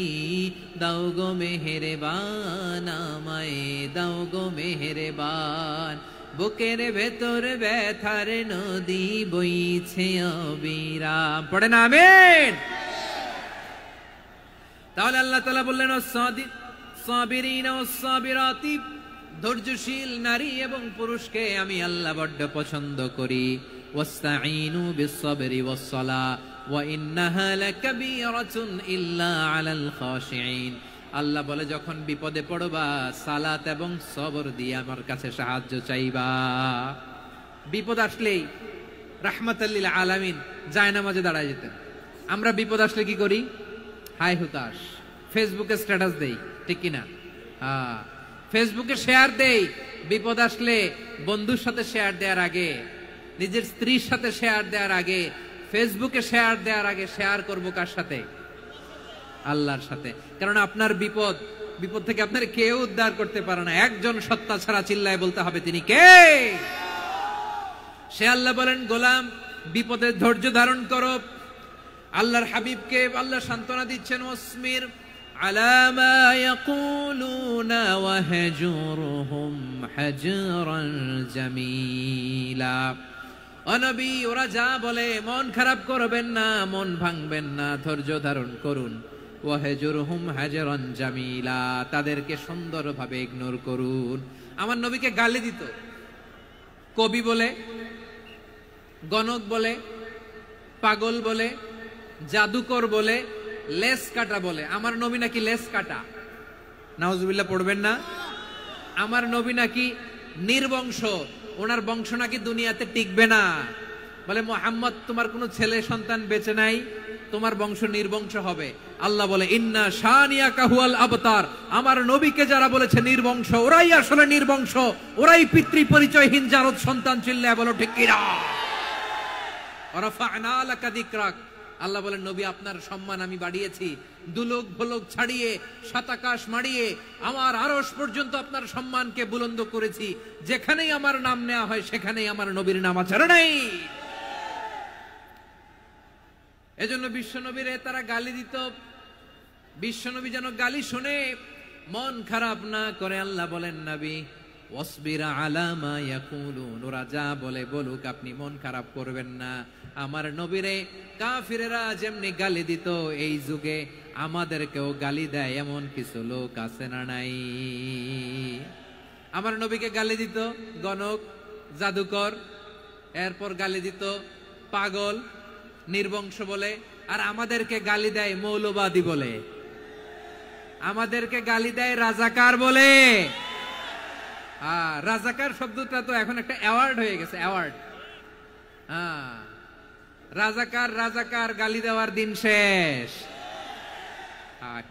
Speaker 1: দাও গো মেহেরবান, আমায় দাও গো মেহেরবান। বুকের ভেতর ব্যথার নদী বইছে অবিরাম, পড়েন আমিন। তাহলে আল্লাহ তাআলা বললেন, সাবিরিনা ওয়াস-সাবিরাতি, ধৈর্যশীল নারী এবং পুরুষকে আমি আল্লাহ বড্ড পছন্দ করি। ওয়াস্তাঈনু বিস-সাবরি ওয়াস-সালাহ ওয়া ইন্নাহা লাকাবীরাতুন ইল্লা আলাল খাশিঈন। আল্লাহ বলে, যখন বিপদে পড়বা সালাত এবং সবর দিয়ে আমার কাছে সাহায্য চাইবা। বিপদ আসলেই রাহমাতাল লিল আলামিন জায়নামাজে দাঁড়ায় যেতেন। আমরা বিপদ আসলে কি করি? হাই হুতাশ, ফেসবুকে স্ট্যাটাস দেই, ঠিক কিনা? হ্যাঁ, ফেসবুকে শেয়ার দেই। বিপদ আসলে বন্ধুর সাথে শেয়ার দেওয়ার আগে, নিজের স্ত্রীর সাথে শেয়ার দেওয়ার আগে, ফেসবুকে শেয়ার দেওয়ার আগে শেয়ার করবো কার সাথে? আল্লাহর সাথে। কারণ আপনার বিপদ থেকে আপনার কেউ উদ্ধার করতে পারে না, একজন সত্তা ছাড়া। চিল্লায় বলতে হবে তিনি কে? সে আল্লাহ। বলেন গোলাম, বিপদে ধৈর্য ধারণ করো। আল্লাহর হাবিবকে আল্লাহ সান্ত্বনা দিচ্ছেন, ওয়াসমির আলা মা ইয়াকুলুনা ওয়াহজুরহুম হাজরান জামিলা। ও নবী, ওরা যা বলে মন খারাপ করবেন না, মন ভাঙবেন না, ধৈর্য ধারণ করুন। ওয়াহজুরহুম হাজরান জামিলা, তাদেরকে সুন্দরভাবে ইগনোর করুন। আমার নবীকে গালি দিত কবি বলে, গণক বলে, পাগল বলে, জাদুকর বলে, লেস কাটা বলে। আমার নবী নাকি লেস কাটা, নাউজুবিল্লাহ পড়বেন না। আমার নবী নাকি নির্বংশ, ওনার বংশ নাকি দুনিয়াতে টিকবে না। বলে মুহাম্মদ, তোমার কোনো ছেলে সন্তান বেঁচে নাই, তোমার বংশ নির্বংশ হবে। আল্লাহ বলে ইন্না শানিয়াকা হুয়াল আবতার। আমার নবীকে যারা বলেছে নির্বংশ, ওরাই আসলে নির্বংশ, ওরাই পিতৃ পরিচয়হীন জারদ সন্তান। চিল্লায় বলো ঠিক কিনা? ওয়ারাফা'না লাকা যিকরাক। আল্লাহ বলেন নবী, আপনার সম্মান আমি বাড়িয়েছি, দুলোক ভোলোক ছাড়িয়ে, সাতাকাশ মাড়িয়ে আমার আরশ পর্যন্ত আপনার সম্মানকে বুলন্দ করেছি। যেখানেই আমার নাম নেওয়া হয় সেখানেই আমার নবীর নাম আছে না নাই? এজন্য বিশ্বনবীরে তারা গালি দিত। বিশ্বনবী যেন গালি শুনে মন খারাপ না করে আল্লাহ বলেন নবী ওয়াসবির আলা মা ইয়াকুলুন, ওরা যা বলে বলুক, আপনি মন খারাপ করবেন না। আমার নবীরে কাফিরেরা যেমনি গালি দিত, এই যুগে আমাদেরকেও গালি দেয় এমন কিছু লোক আছে না নাই? আমার নবীকে গালি দিত গণক, জাদুকর, এরপর গালি দিত পাগল, নির্বংশ বলে। আর আমাদেরকে গালি দেয় মৌলবাদী বলে, আমাদেরকে গালি দেয় রাজাকার বলে। রাজাকার শব্দটা তো এখন একটা অ্যাওয়ার্ড হয়ে গেছে, অ্যাওয়ার্ড। রাজাকার রাজাকার গালি দেওয়ার দিন শেষ।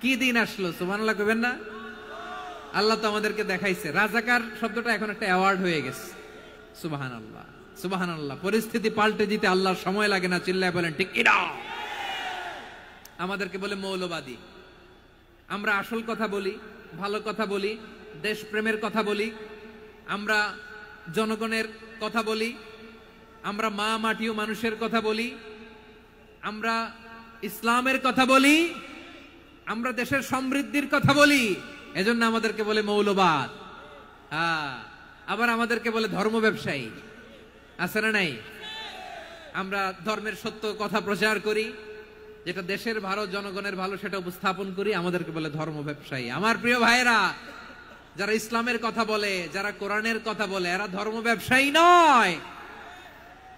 Speaker 1: কি দিন আসলো, সুবহানাল্লাহ কইবেন না? আল্লাহ তো আমাদেরকে দেখাইছে। রাজাকার শব্দটা এখন একটা অ্যাওয়ার্ড হয়ে গেছে। সুবহানাল্লাহ, সুবহানাল্লাহ। পরিস্থিতি পাল্টে দিতে আল্লাহর সময় লাগে না। চিল্লায় বলেন ঠিক কিনা? আমাদেরকে বলে মৌলবাদী। আমরা আসল কথা বলি, ভালো কথা বলি, দেশপ্রেমের কথা বলি, আমরা জনগণের কথা বলি, আমরা মা মাটি ও মানুষের কথা বলি, আমরা ইসলামের কথা বলি, আমরা দেশের সমৃদ্ধির কথা বলি। এজন্য আমাদেরকে বলে মৌলবাদ। আবার আমাদেরকে বলে ধর্ম ব্যবসায়ী, আছে না নাই? আমরা ধর্মের সত্য কথা প্রচার করি, যেটা দেশের ভালো, জনগণের ভালো, সেটা উপস্থাপন করি, আমাদেরকে বলে ধর্ম ব্যবসায়ী। আমার প্রিয় ভাইরা, যারা ইসলামের কথা বলে, যারা কোরআনের কথা বলে, এরা ধর্ম ব্যবসায়ী নয়।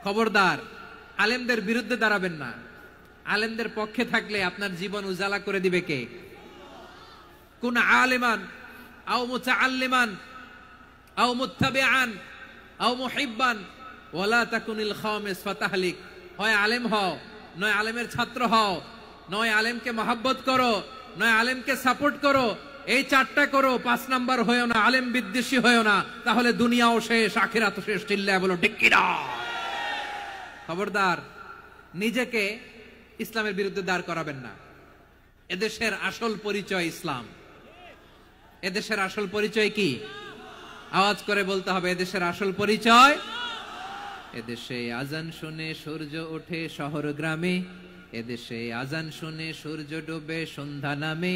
Speaker 1: খবরদার, আলেমদের বিরুদ্ধে দাঁড়াবেন না। আলেমদের পক্ষে থাকলে আপনার জীবন উজালা করে দিবে কে? কুন আলিমান আও মুতাআল্লিমান আও মুত্তাবিআন আও মুহিব্বান ওয়ালা তাকুনিল খামিস ফাতাহলিক। হয় আলেম হও, নয় আলেমের ছাত্র হও, নয় আলেমকে মহব্বত করো, নয় আলেমকে সাপোর্ট করো। এই চারটা করো, 5 নাম্বার হয়েও না, আলেম বিদ্বেষী হয়েও না, তাহলে দুনিয়াও শেষ, আখিরাতও শেষ। চিল্লায় বলো ঠিক কিনা? খবরদার, নিজেকে ইসলামের বিরুদ্ধে দাঁড় করাবেন না। এদেশের আসল পরিচয় ইসলাম। এদেশের আসল পরিচয় কি? আওয়াজ করে বলতে হবে, এদেশের আসল পরিচয়। এদেশে আজান শুনে সূর্য ওঠে শহর গ্রামে, এদেশে আজান শুনে সূর্য ডোবে সন্ধ্যা নামে,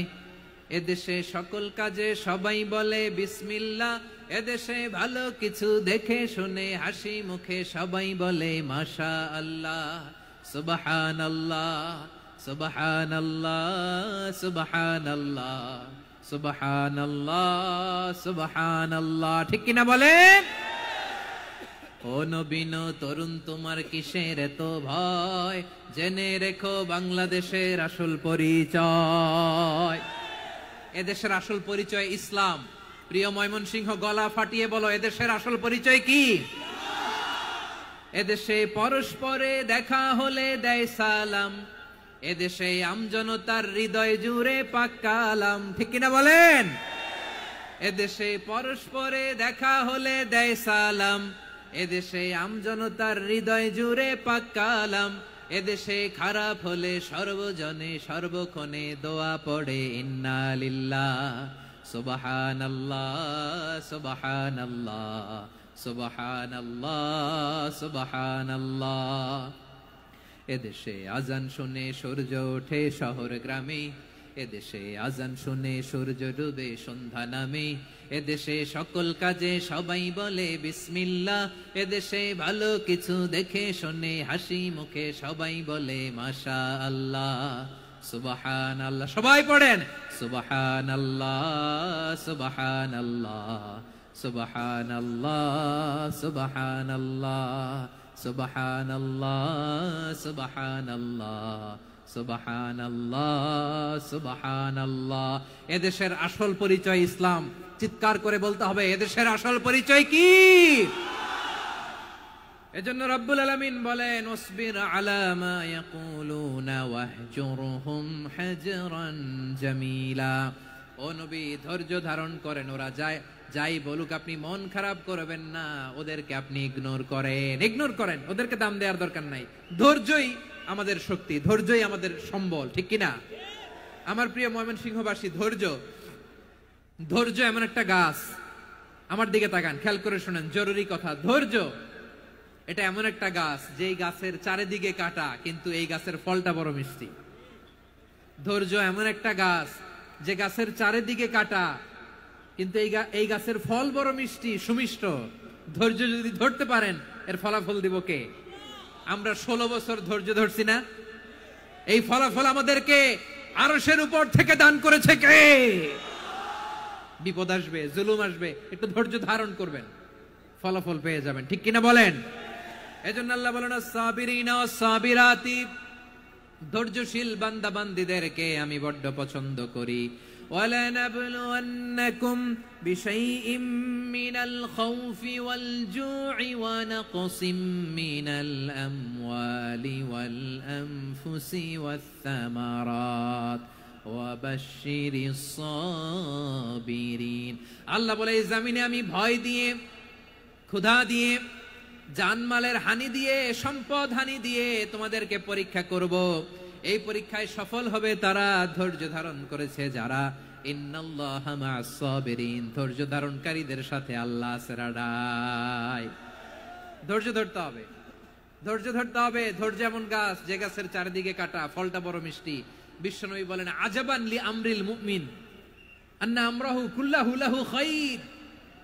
Speaker 1: এদেশে সকল কাজে সবাই বলে বিসমিল্লাহ, এদেশে ভালো কিছু দেখে শুনে হাসি মুখে সবাই বলে মাশা আল্লাহ, সুবহানাল্লাহ, সুবহানাল্লাহ, সুবহানাল্লাহ, সুবহানাল্লাহ, সুবহানাল্লাহ। ঠিক কিনা বলেন? ও নবীন তরুণ, তোমার কিসের এত ভয়? জেনে রেখো বাংলাদেশের আসল পরিচয়। এদেশের আসল পরিচয় ইসলাম। প্রিয় ময়মনসিংহ, গলা ফাটিয়ে বলো, এদেশের আসল পরিচয় কি? এদেশে পরস্পরে দেখা হলে দেয় সালাম, এদেশে আমজনতার হৃদয় জুড়ে পাক্কা আলাম। ঠিক কিনা বলেন? এদেশে পরস্পরে দেখা হলে দেয় সালাম, এদেশে আমজনতার হৃদয় জুড়ে পাক্কা আলাম। এদেশে খারাপ হলে সর্বজনে সর্বক্ষণে দোয়া পড়ে ইন্না লিল্লাহ সুবহানাল্লাহ সুবহানাল্লাহ সুবহানাল্লাহ সুবহানাল্লাহ। এদেশে আজান শুনে সূর্য ওঠে শহর গ্রামে, এদেশে আজান শুনে সূর্য ডুবে সন্ধ্যা নামে, এদেশে সকল কাজে সবাই বলে বিসমিল্লাহ, এদেশে ভালো কিছু দেখে শুনে হাসি মুখে সবাই বলে মাশাআল্লাহ সুবহানাল্লাহ। সবাই পড়েন সুবহানাল্লাহ সুবহানাল্লাহ সুবহানাল্লাহ সুবহানাল্লাহ সুবহানাল্লাহ সুবহানাল্লাহ সুবহানাল্লাহ সুবহানাল্লাহ। এদেশের আসল পরিচয় ইসলাম। চিৎকার করে বলতে হবে, এদেশের আসল পরিচয় কি? এজন্য রব্বুল আলামিন বলেন ওয়াসবির আলা মা ইয়াকুলুনা ওয়াহজুরহুম হাজরান জামিলা। ও নবী, ধৈর্য ধারণ করেন, ওরা যাই বলুক আপনি মন খারাপ করবেন না, ওদেরকে আপনি ইগনোর করেন, ওদেরকে দাম দেওয়ার দরকার নাই। ধৈর্যই আমাদের শক্তি, ধৈর্যই আমাদের সম্বল, ঠিক কিনা? আমার প্রিয় ময়মনসিংহবাসী, ধৈর্য এমন একটা গাছ, আমার দিকে তাকান, খেয়াল করে শুনেন, জরুরি কথা। ধৈর্য এটা এমন একটা গাছ যেই গাছের চারিদিকে কাটা, কিন্তু এই গাছের ফলটা বড় মিষ্টি। ধৈর্য এমন একটা গাছ যে গাছের চারিদিকে কাটা, কিন্তু এই গাছের ফল বড় মিষ্টি, সুমিষ্ট। ধৈর্য যদি ধরতে পারেন, এর ফলাফল দিব কে? আমরা 16 বছর ধৈর্য ধরছি না? এই ফলাফল আমাদেরকে আরশের উপর থেকে দান করেছে কে? বিপদ আসবে, জুলুম আসবে, একটু ধৈর্য ধারণ করবেন, ফলাফল পেয়ে যাবেন, ঠিক কিনা বলেন? এজন্য আল্লাহ বলেন আস-সাবিরিনা ওয়াস-সাবিরাতি, ধৈর্যশীল বান্দা বান্দীদেরকে আমি বড্ড পছন্দ করি। وَلَنَبْلُوَنَّكُمْ بِشَيْءٍ مِّنَ الْخَوْفِ وَالْجُوعِ وَنَقْصٍ مِّنَ الْأَمْوَالِ وَالْأَنفُسِ وَالثَّمَرَاتِ وَبَشِّرِ الصَّابِرِينَ। আল্লাহ বলে, এই জমিনে আমি ভয় দিয়ে, ক্ষুধা দিয়ে, জানমালের হানি দিয়ে, সম্পদ হানি দিয়ে তোমাদেরকে পরীক্ষা করব। এই পরীক্ষায় সফল হবে তারা ধৈর্য ধারণ করেছে যারা। ইন্নাল্লাহা মা'আস সাবিরিন, ধৈর্য ধারণকারীদের সাথে আল্লাহ আছে রাডাই। ধৈর্য ধরতে হবে, ধৈর্য ধরতে হবে। ধৈর্য এমন গাছ যে গাছের চারিদিকে কাটা, ফলটা বড় মিষ্টি। বিশ্বনবী বলেন আজাবান লি আমরিল মুমিন আন্না আমরাহু কুল্লাহু লাহু খাইর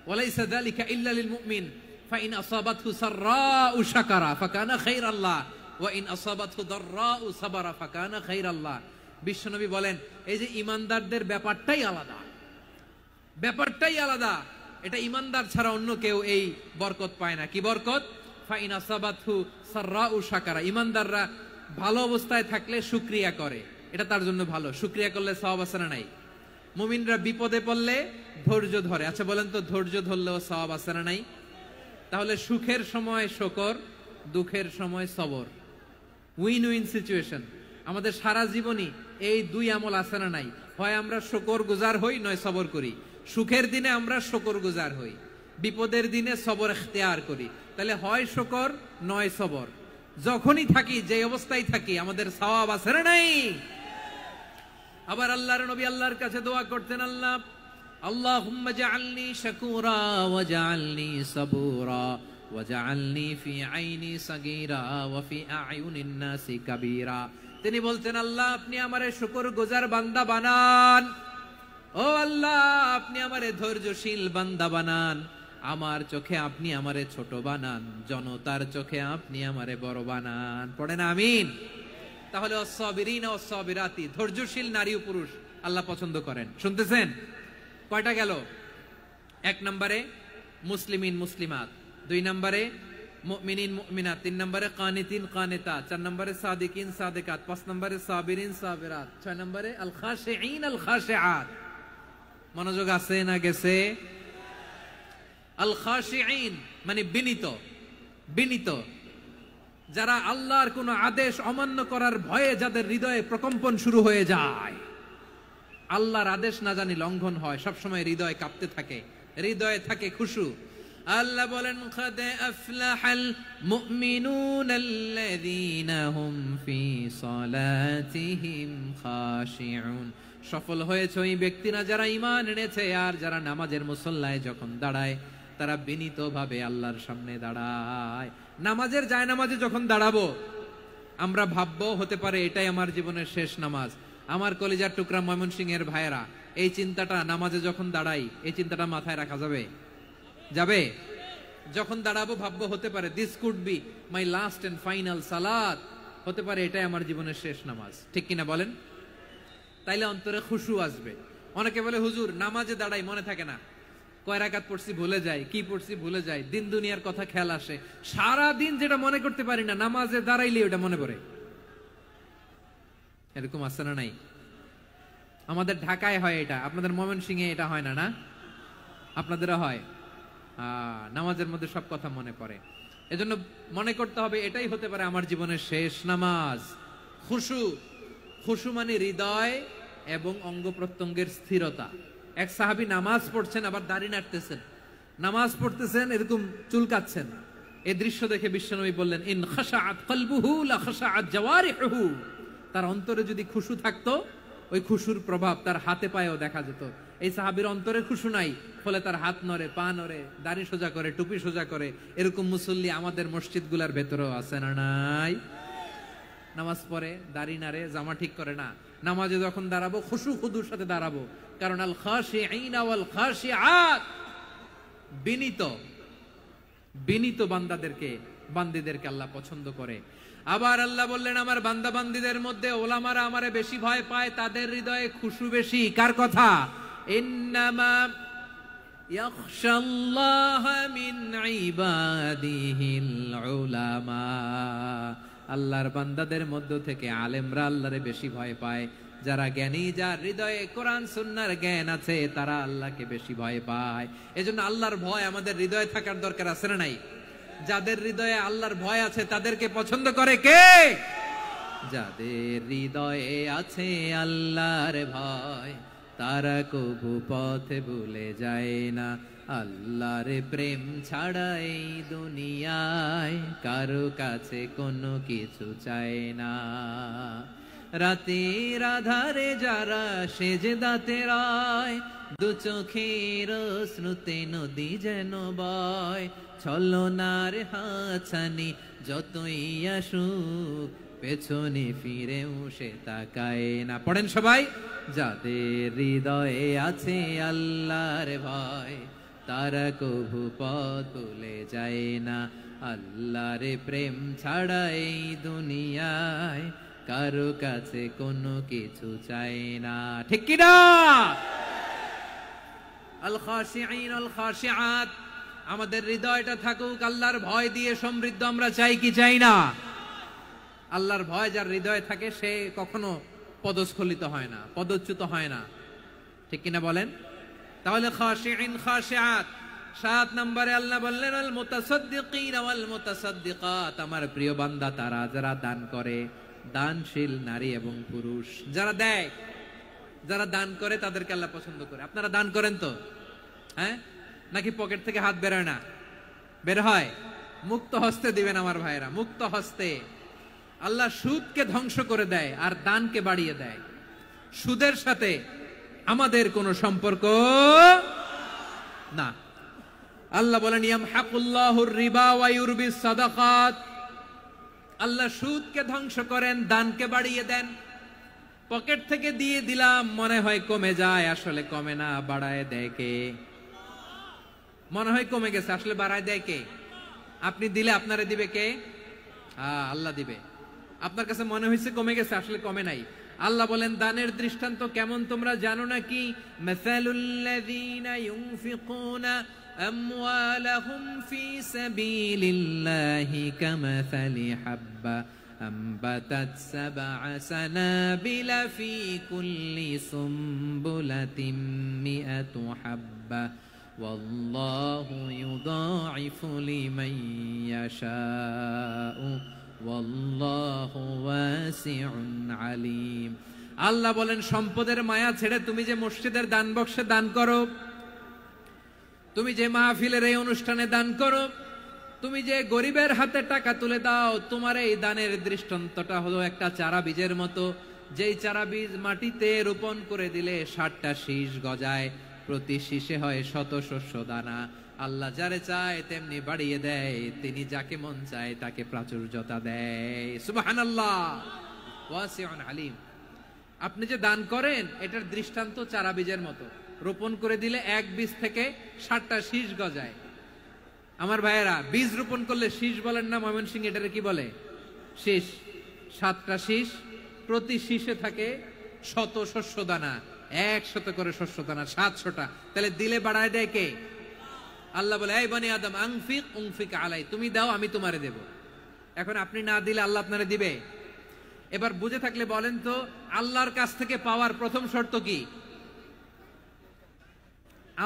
Speaker 1: ওয়া লাইসা যালিকা ইল্লা লিল মুমিন ফাইন আসাবাতহু সাররাউ শাকারা ফাকানা খাইরাল্লাহ ওয়া ইন আসাবাতহু দাররাউ সাবারা ফাকানা খাইরাল্লাহ। বিশ্বনবী বলেন এই যে ঈমানদারদের ব্যাপারটাই আলাদা, ব্যাপারটাই আলাদা। এটা ঈমানদার ছাড়া অন্য কেউ এই বরকত পায় না। কি বরকত? ফাইন আসাবাতহু সাররাউ শাকারা। ঈমানদাররা ভালো অবস্থায় থাকলে শুকরিয়া করে, এটা তার জন্য ভালো। শুকরিয়া করলে সওয়াব আছে না নাই? মুমিনরা বিপদে পড়লে ধৈর্য ধরে। আচ্ছা বলেন তো, ধৈর্য ধরলেও সওয়াব আছে না নাই? তাহলে সুখের সময় শুকর, দুঃখের সময় সবর, উইন উইন সিচুয়েশন। আমাদের সারা জীবনই এই দুই আমল আছে না নাই? হয় আমরা শুকর গুজার হই, নয় সবর করি। সুখের দিনে আমরা শুকর গুজার হই, বিপদের দিনে সবর ইখতিয়ার করি। তাহলে হয় শুকর নয় সবর। যখনই থাকি, যে অবস্থায় থাকি, আমাদের সওয়াব আছে না নাই? আবার আল্লাহর নবী আল্লাহর কাছে দোয়া করতেন, আল্লাহ আল্লাহুম্মা জাআলনি শাকুরা ওয়া জাআলনি সাবুরা ওয়া জাআলনি ফি আইনি সাগীরা ওয়া ফি আ'য়ুনিন নাসি কাবীরা। তিনি বলতেন, আল্লাহ আপনি আমারে শুকরগুজার বান্দা বানান, ও আল্লাহ আপনি আমারে ধৈর্যশীল বান্দা বানান, আমার চোখে আপনি আমারে ছোট বানান, জনতার চোখে আপনি আমারে বড় বানান। পড়েন আমিন। তাহলে আস-সাবিরিনা ওয়াস-সাবিরাতি, ধৈর্যশীল নারী ও পুরুষ আল্লাহ পছন্দ করেন। শুনতেছেন? কয়টা গেল? 1 নম্বরে মুসলিমিন মুসলিমাত, 2 নম্বরে মুমিনিন মুমিনাত, 3 নম্বরে কানিতিন কানিতাত, 4 নম্বরে সাদিকিন সাদিকাত, 5 নম্বরে সাবিরিন সাবিরাত, 6 নম্বরে আল খাশিঈন আল খাশিআত। মনোযোগ আছে না গেছে? আল খাশিঈন মানে বিনীত, বিনীত, যারা আল্লাহর কোন আদেশ অমান্য করার ভয়ে যাদের হৃদয়ে প্রকম্পন শুরু হয়ে যায়, আল্লাহর আদেশ না জানি লঙ্ঘন হয়, সবসময় হৃদয় কাঁপতে থাকে, হৃদয়ে থাকে খুশু। আল্লাহ বলেন قد أفلح المؤمنون الذين هم في صلاتهم خاشعون। সফল হয়েছে ওই ব্যক্তিরা যারা ঈমান এনেছে আর যারা নামাজের মুসল্লায় যখন দাঁড়ায় তারা বিনীতভাবে আল্লাহর সামনে দাঁড়ায়। নামাজের জায়নামাজে যখন দাঁড়াবো আমরা ভাববো হতে পারে এটাই আমার জীবনের শেষ নামাজ। আমার কলিজার টুকরা ময়মনসিংহের ভাইয়েরা, এই চিন্তাটা নামাজে যখন দাঁড়াই এই চিন্তাটা মাথায় রাখা যাবে? যাবে? যখন দাঁড়াবো ভাববো হতে পারে this could be my last and final সালাত, হতে পারে এটাই আমার জীবনের শেষ নামাজ। ঠিক কিনা বলেন? তাইলে অন্তরে খুশু আসবে। অনেকে বলে হুজুর নামাজে দাঁড়াই মনে থাকে না, কয় রাকাত পড়ছি ভুলে যাই, কি পড়ছি ভুলে যাই, দিন দুনিয়ার কথা খেয়াল আসে, সারা দিন যেটা মনে করতে পারি না নামাজে দাঁড়াইলে ওটা মনে পড়ে। এরকম আছে না নাই? আমাদের ঢাকায় হয় এটা, আপনাদের ময়মনসিংহে এটা হয় না? না আপনাদেরও হয়? নামাজের মধ্যে সব কথা মনে পড়ে। এজন্য মনে করতে হবে এটাই হতে পারে আমার জীবনের শেষ নামাজ। খুশু, খুশু মানে হৃদয় এবং অঙ্গ প্রত্যঙ্গের স্থিরতা। এক সাহাবী নামাজ পড়ছেন আবার দাড়ি নাড়তেছেন, নামাজ পড়তেছেন এরকম চুলকাচ্ছেন। এই দৃশ্য দেখে বিশ্বনবী বললেন ইন খাশাআত কলবুহু লা খাশাআত জাওয়ারিহু। তার অন্তরে যদি খুশু থাকতো ওই খুশুর প্রভাব তার হাতে পায়েও দেখা যেত। এই সাহাবীর অন্তরে খুশু নাই, ফলে তার হাত নড়ে, পা নড়ে, দাড়ি সোজা করে, টুপি সোজা করে। এরকম মুসল্লি আমাদের মসজিদগুলোর ভেতরেও আছে না নাই? নামাজ পড়ে, দাড়ি নাড়ে, জামা ঠিক করে না। নামাজে যখন দাঁড়াবো খুশু খুদুর সাথে দাঁড়াবো, কারণ আল খাশিঈনা ওয়াল খাশিআত, বিনীত বিনীত বান্দিদেরকে আল্লাহ পছন্দ করে। আবার আল্লাহ বললেন আমার বান্দা বান্দিদের মধ্যে ওলামারা আমারে বেশি ভয় পায়, তাদের হৃদয়ে খুশু বেশি। কার কথা? ইন্নামা ইয়াখশাল্লাহ মিন ইবাদিহিল উলামা। আল্লাহর বান্দাদের মধ্য থেকে আলেমরা আল্লাহরে বেশি ভয় পায়। যারা জ্ঞানী, যার হৃদয়ে কোরআন সুন্নাহর জ্ঞান আছে, তারা আল্লাহকে বেশি ভয় পায়। এজন্য আল্লাহর ভয় আমাদের হৃদয়ে থাকার দরকার আছে না নাই? যাদের হৃদয়ে আল্লাহর ভয় আছে তাদেরকে পছন্দ করে কে? যাদের হৃদয়ে আছে আল্লাহর ভয় তারা কবু পথে ভুলে যায় না। আল্লাহর প্রেম ছাড়া এই দুনিয়ায় কারো কাছে কোনো কিছু চায় না। রাতের আধারে যারা সেজদাতে রয়, দু চোখের শ্রুতে নদী যেন বয়। ছলনার হাতছানি যতই আসুক পেছনে ফিরেও সে তাকায় না। পড়েন সবাই। যাদের হৃদয়ে আছে আল্লাহর ভয় তারা কভু পথ ভুলে যায় না। আল্লাহর প্রেম ছাড়া এই দুনিয়ায় কারো কাছে কোনো কিছু চায় না। ঠিক কি না? আল খাশিঈন আল খাশিআত, আমাদের হৃদয়টা থাকুক আল্লাহর ভয় দিয়ে সমৃদ্ধ। আমরা চাই কি চাই না? আল্লাহর ভয় যার হৃদয়ে থাকে সে কখনো পদস্খলিত হয় না, পদচ্যুত হয় না। ঠিক কিনা বলেন? তাহলে খাশিঈন খাশিআত। 7 নম্বরে আল্লাহ বললেন আল মুতাসাদ্দিকিন ওয়াল মুতাসাদ্দিকাত, আমার প্রিয় বান্দা তারা যারা দান করে, দানশীল নারী এবং পুরুষ যারা দেয়, যারা দান করে তাদেরকে আল্লাহ পছন্দ করে। আপনারা দান করেন তো? হ্যাঁ, নাকি পকেট থেকে হাত বের হয় না? বের হয়। মুক্ত হস্তে দিবেন আমার ভাইরা, মুক্ত হস্তে। আল্লাহ সুদকে ধ্বংস করে দেয় আর দানকে বাড়িয়ে দেয়। সুদের সাথে আমাদের কোনো সম্পর্ক না। আল্লাহ বলেন ইয়ামহাকুল্লাহুর রিবা ওয়া ইউরবিস সাদাকাত। আল্লাহ সুদকে ধ্বংস করেন, দানকে বাড়িয়ে দেন। পকেট থেকে দিয়ে দিলাম মনে হয় কমে যায়, আসলে কমে না, বাড়ায় দেয় কে? মনে হয় কমে গেছে, আসলে বাড়ায় দেয় কে? আপনি দিলে আপনারে দিবে কে? আল্লাহ দিবে। আপনার কাছে মনে হয়েছে কমে গেছে, আসলে কমে নাই। আল্লাহ বলেন দানের দৃষ্টান্ত কেমন তোমরা জানো নাকি? মাসালুল্লাযীনা ইউনফিকুনা আমওয়ালাহুম ফি সাবিলিল্লাহি কামাসালি হাব্বা أنبتت 7 سنابل في كل سنبلة 100 حبة والله يضاعف لمن يشاء والله واسع عليم। আল্লাহ বলেন সম্পদের মায়া ছেড়ে তুমি যে মসজিদের দান বক্সে দান করো, তুমি যে মাহফিলের এই অনুষ্ঠানে দান করো, তুমি যে গরিবের হাতে টাকা তুলে দাও, তোমার এই দানের দৃষ্টান্তটা হলো একটা চারা বীজের মতো, যেই চারা বীজ মাটিতে রোপণ করে দিলে 60টা শীষ গজায়, প্রতি শীষে হয় শত শস্য দানা। আল্লাহ যারে চায় তেমনি বাড়িয়ে দেয়, তিনি যাকে মন চায় তাকে প্রাচুর্যতা দেয়। সুবহানাল্লাহ, ওয়াসিউন আলিম। আপনি যে দান করেন এটার দৃষ্টান্ত চারা বীজের মতো, রোপণ করে দিলে এক বীজ থেকে 60টা শীষ গজায়। আমার ভাইয়েরা, বীজ রোপণ করলে শীষ বলেন না ময়মনসিংহ, এটারে কি বলে? শীষ। 7টা শীষ, প্রতি শীষে থাকে শত শস্য দানা, 100 করে শস্য দানা, 700টা। তাহলে দিলে বাড়ায় দেয় কে? আল্লাহ বলে, এই বনি আদম আনফিক উনফিক আলাই, তুমি দাও আমি তোমারে দেব। এখন আপনি না দিলে আল্লাহ আপনারে দিবে? এবার বুঝে থাকলে বলেন তো, আল্লাহর কাছ থেকে পাওয়ার প্রথম শর্ত কি?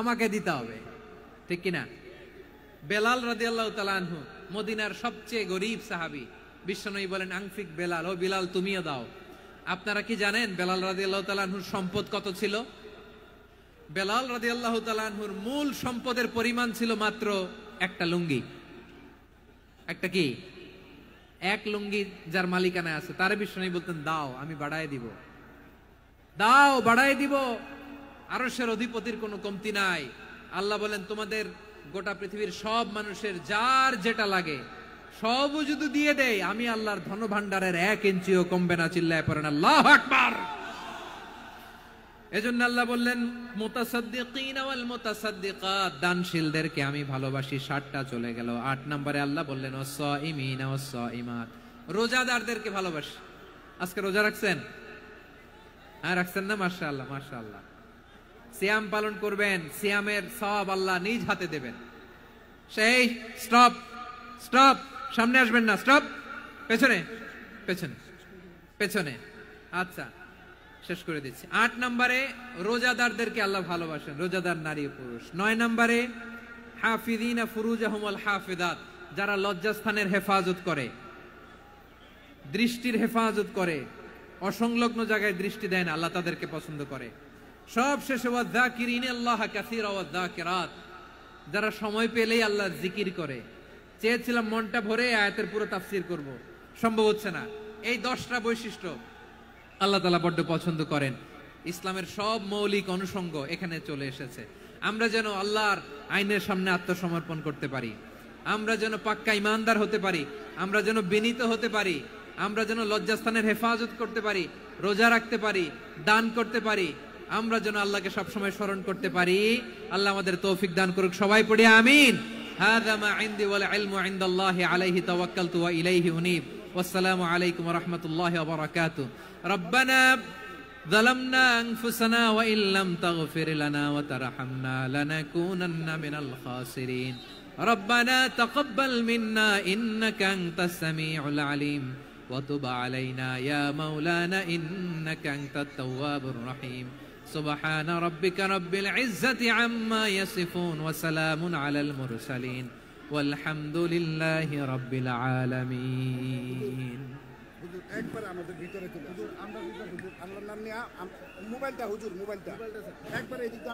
Speaker 1: আমাকে দিতে হবে, ঠিক কিনা? বেলাল রাদিয়াল্লাহু তাআলা আনহু, মদিনার সবচেয়ে গরীব সাহাবী, বিশ্বনবী বলেন আনফিক বেলাল, ও বিলাল তুমিও দাও। আপনারা কি জানেন বেলাল রাদিয়াল্লাহু তাআলা আনহুর সম্পদ কত ছিল? বেলাল রাদিয়াল্লাহু তাআলা আনহুর মূল সম্পদের পরিমাণ ছিল মাত্র একটা লুঙ্গি। একটা কি? এক লুঙ্গি যার মালিকানায় আছে, তারে বিশ্বনবী বলতেন দাও আমি বাড়ায় দিব, দাও বাড়ায় দিব। আরশের অধিপতির কোনো কমতি নাই। আল্লাহ বলেন, তোমাদের গোটা পৃথিবীর সব মানুষের যার যেটা লাগে সবও যদি দিয়ে দেয়, আমি আল্লাহর ধন ভান্ডারের 1 ইঞ্চিও কমবে না। চিল্লায় পড়েন আল্লাহু আকবার। এজন্য আল্লাহ বললেন, মুতাসাদ্দিকিনা ওয়াল মুতাসাদ্দিকাত, দানশীলদেরকে আমি ভালোবাসি। 60টা চলে গেল। 8 নম্বরে আল্লাহ বললেন, ওয়াস-সাইমিনা ওয়াস-সাইমাত, রোজাদারদেরকে ভালোবাসি। আজকে রোজা রাখছেন? হ্যাঁ, রাখছেন না? মাশাআল্লাহ মাশাআল্লাহ। সিয়াম পালন করবেন, সিয়ামের সওয়াব আল্লাহ নিজ হাতে দেবেন। সেই স্টপ স্টপ, সামনে আসবেন না, স্টপ, পেছনে পেছনে পেছনে। আচ্ছা, শেষ করে দিচ্ছি। 8 নম্বরে রোজাদারদেরকে আল্লাহ ভালোবাসেন, রোজাদার নারী ও পুরুষ। 9 নম্বরে হাফিযিনা ফুরুজাহুম ওয়াল হাফিযাত, যারা লজ্জাস্থানের হেফাজত করে, দৃষ্টির হেফাজত করে, অসংলগ্ন জায়গায় দৃষ্টি দেয় না, আল্লাহ তাদেরকে পছন্দ করে। সব শেষে ওয়াযাকিরিনাল্লাহ কাসীরা ওয়াযাকিরাত, যারা সময় পেলেই আল্লাহর জিকির করে। চেয়েছিলাম মনটা ভরে আয়াতের পুরো তাফসীর করব, সম্ভব হচ্ছে না। এই 10টা বৈশিষ্ট্য আল্লাহ তাআলা বড্ড পছন্দ করেন। ইসলামের সব মৌলিক অনুষঙ্গ এখানে চলে এসেছে। আমরা যেন আল্লাহর আইনের সামনে আত্মসমর্পণ করতে পারি, আমরা যেন পাক্কা ইমানদার হতে পারি, আমরা যেন বিনীত হতে পারি, আমরা যেন লজ্জাস্থানের হেফাজত করতে পারি, রোজা রাখতে পারি, দান করতে পারি, আমরা যেন আল্লাহকে সবসময় স্মরণ করতে পারি। আল্লাহ আমাদের তৌফিক দান করুক। সবাই পড়ি আমিন। হাযা মা ইনদি ওয়াল ইলমু ইনদাল্লাহি আলাইহি তাওয়াক্কালতু ওয়া ইলাইহি উনীব। ওয়াসসালামু আলাইকুম ওয়া রাহমাতুল্লাহি ওয়া বারাকাতুহু। রব্বানা যালামনা আনফুসানা ওয়া ইল্লাম তাগফির লানা ওয়া তারহামনা লানাকুনান্না মিনাল খাসিরিন। রব্বানা তাকাব্বাল মিন্না ইন্নাকা আনতাস সামিউল আলিম ওয়া তুব আলাইনা ইয়া মাওলানা ইন্নাকা আনতাত তাওয়াবুর রহিম। সুবহান রাব্বিকা রাব্বিল ইজ্জাতি আম্মা ইয়াসিফুন ওয়া সালামুন আলাল মুরসালিন ওয়ালহামদুলিল্লাহি রাব্বিল আলামিন।
Speaker 2: হুজুর একবার আমাদের ভিতরে চলে, হুজুর আমরা হুজুর আল্লাহর নাম নিয়ে মোবাইলটা, হুজুর মোবাইলটা একবার এদিকে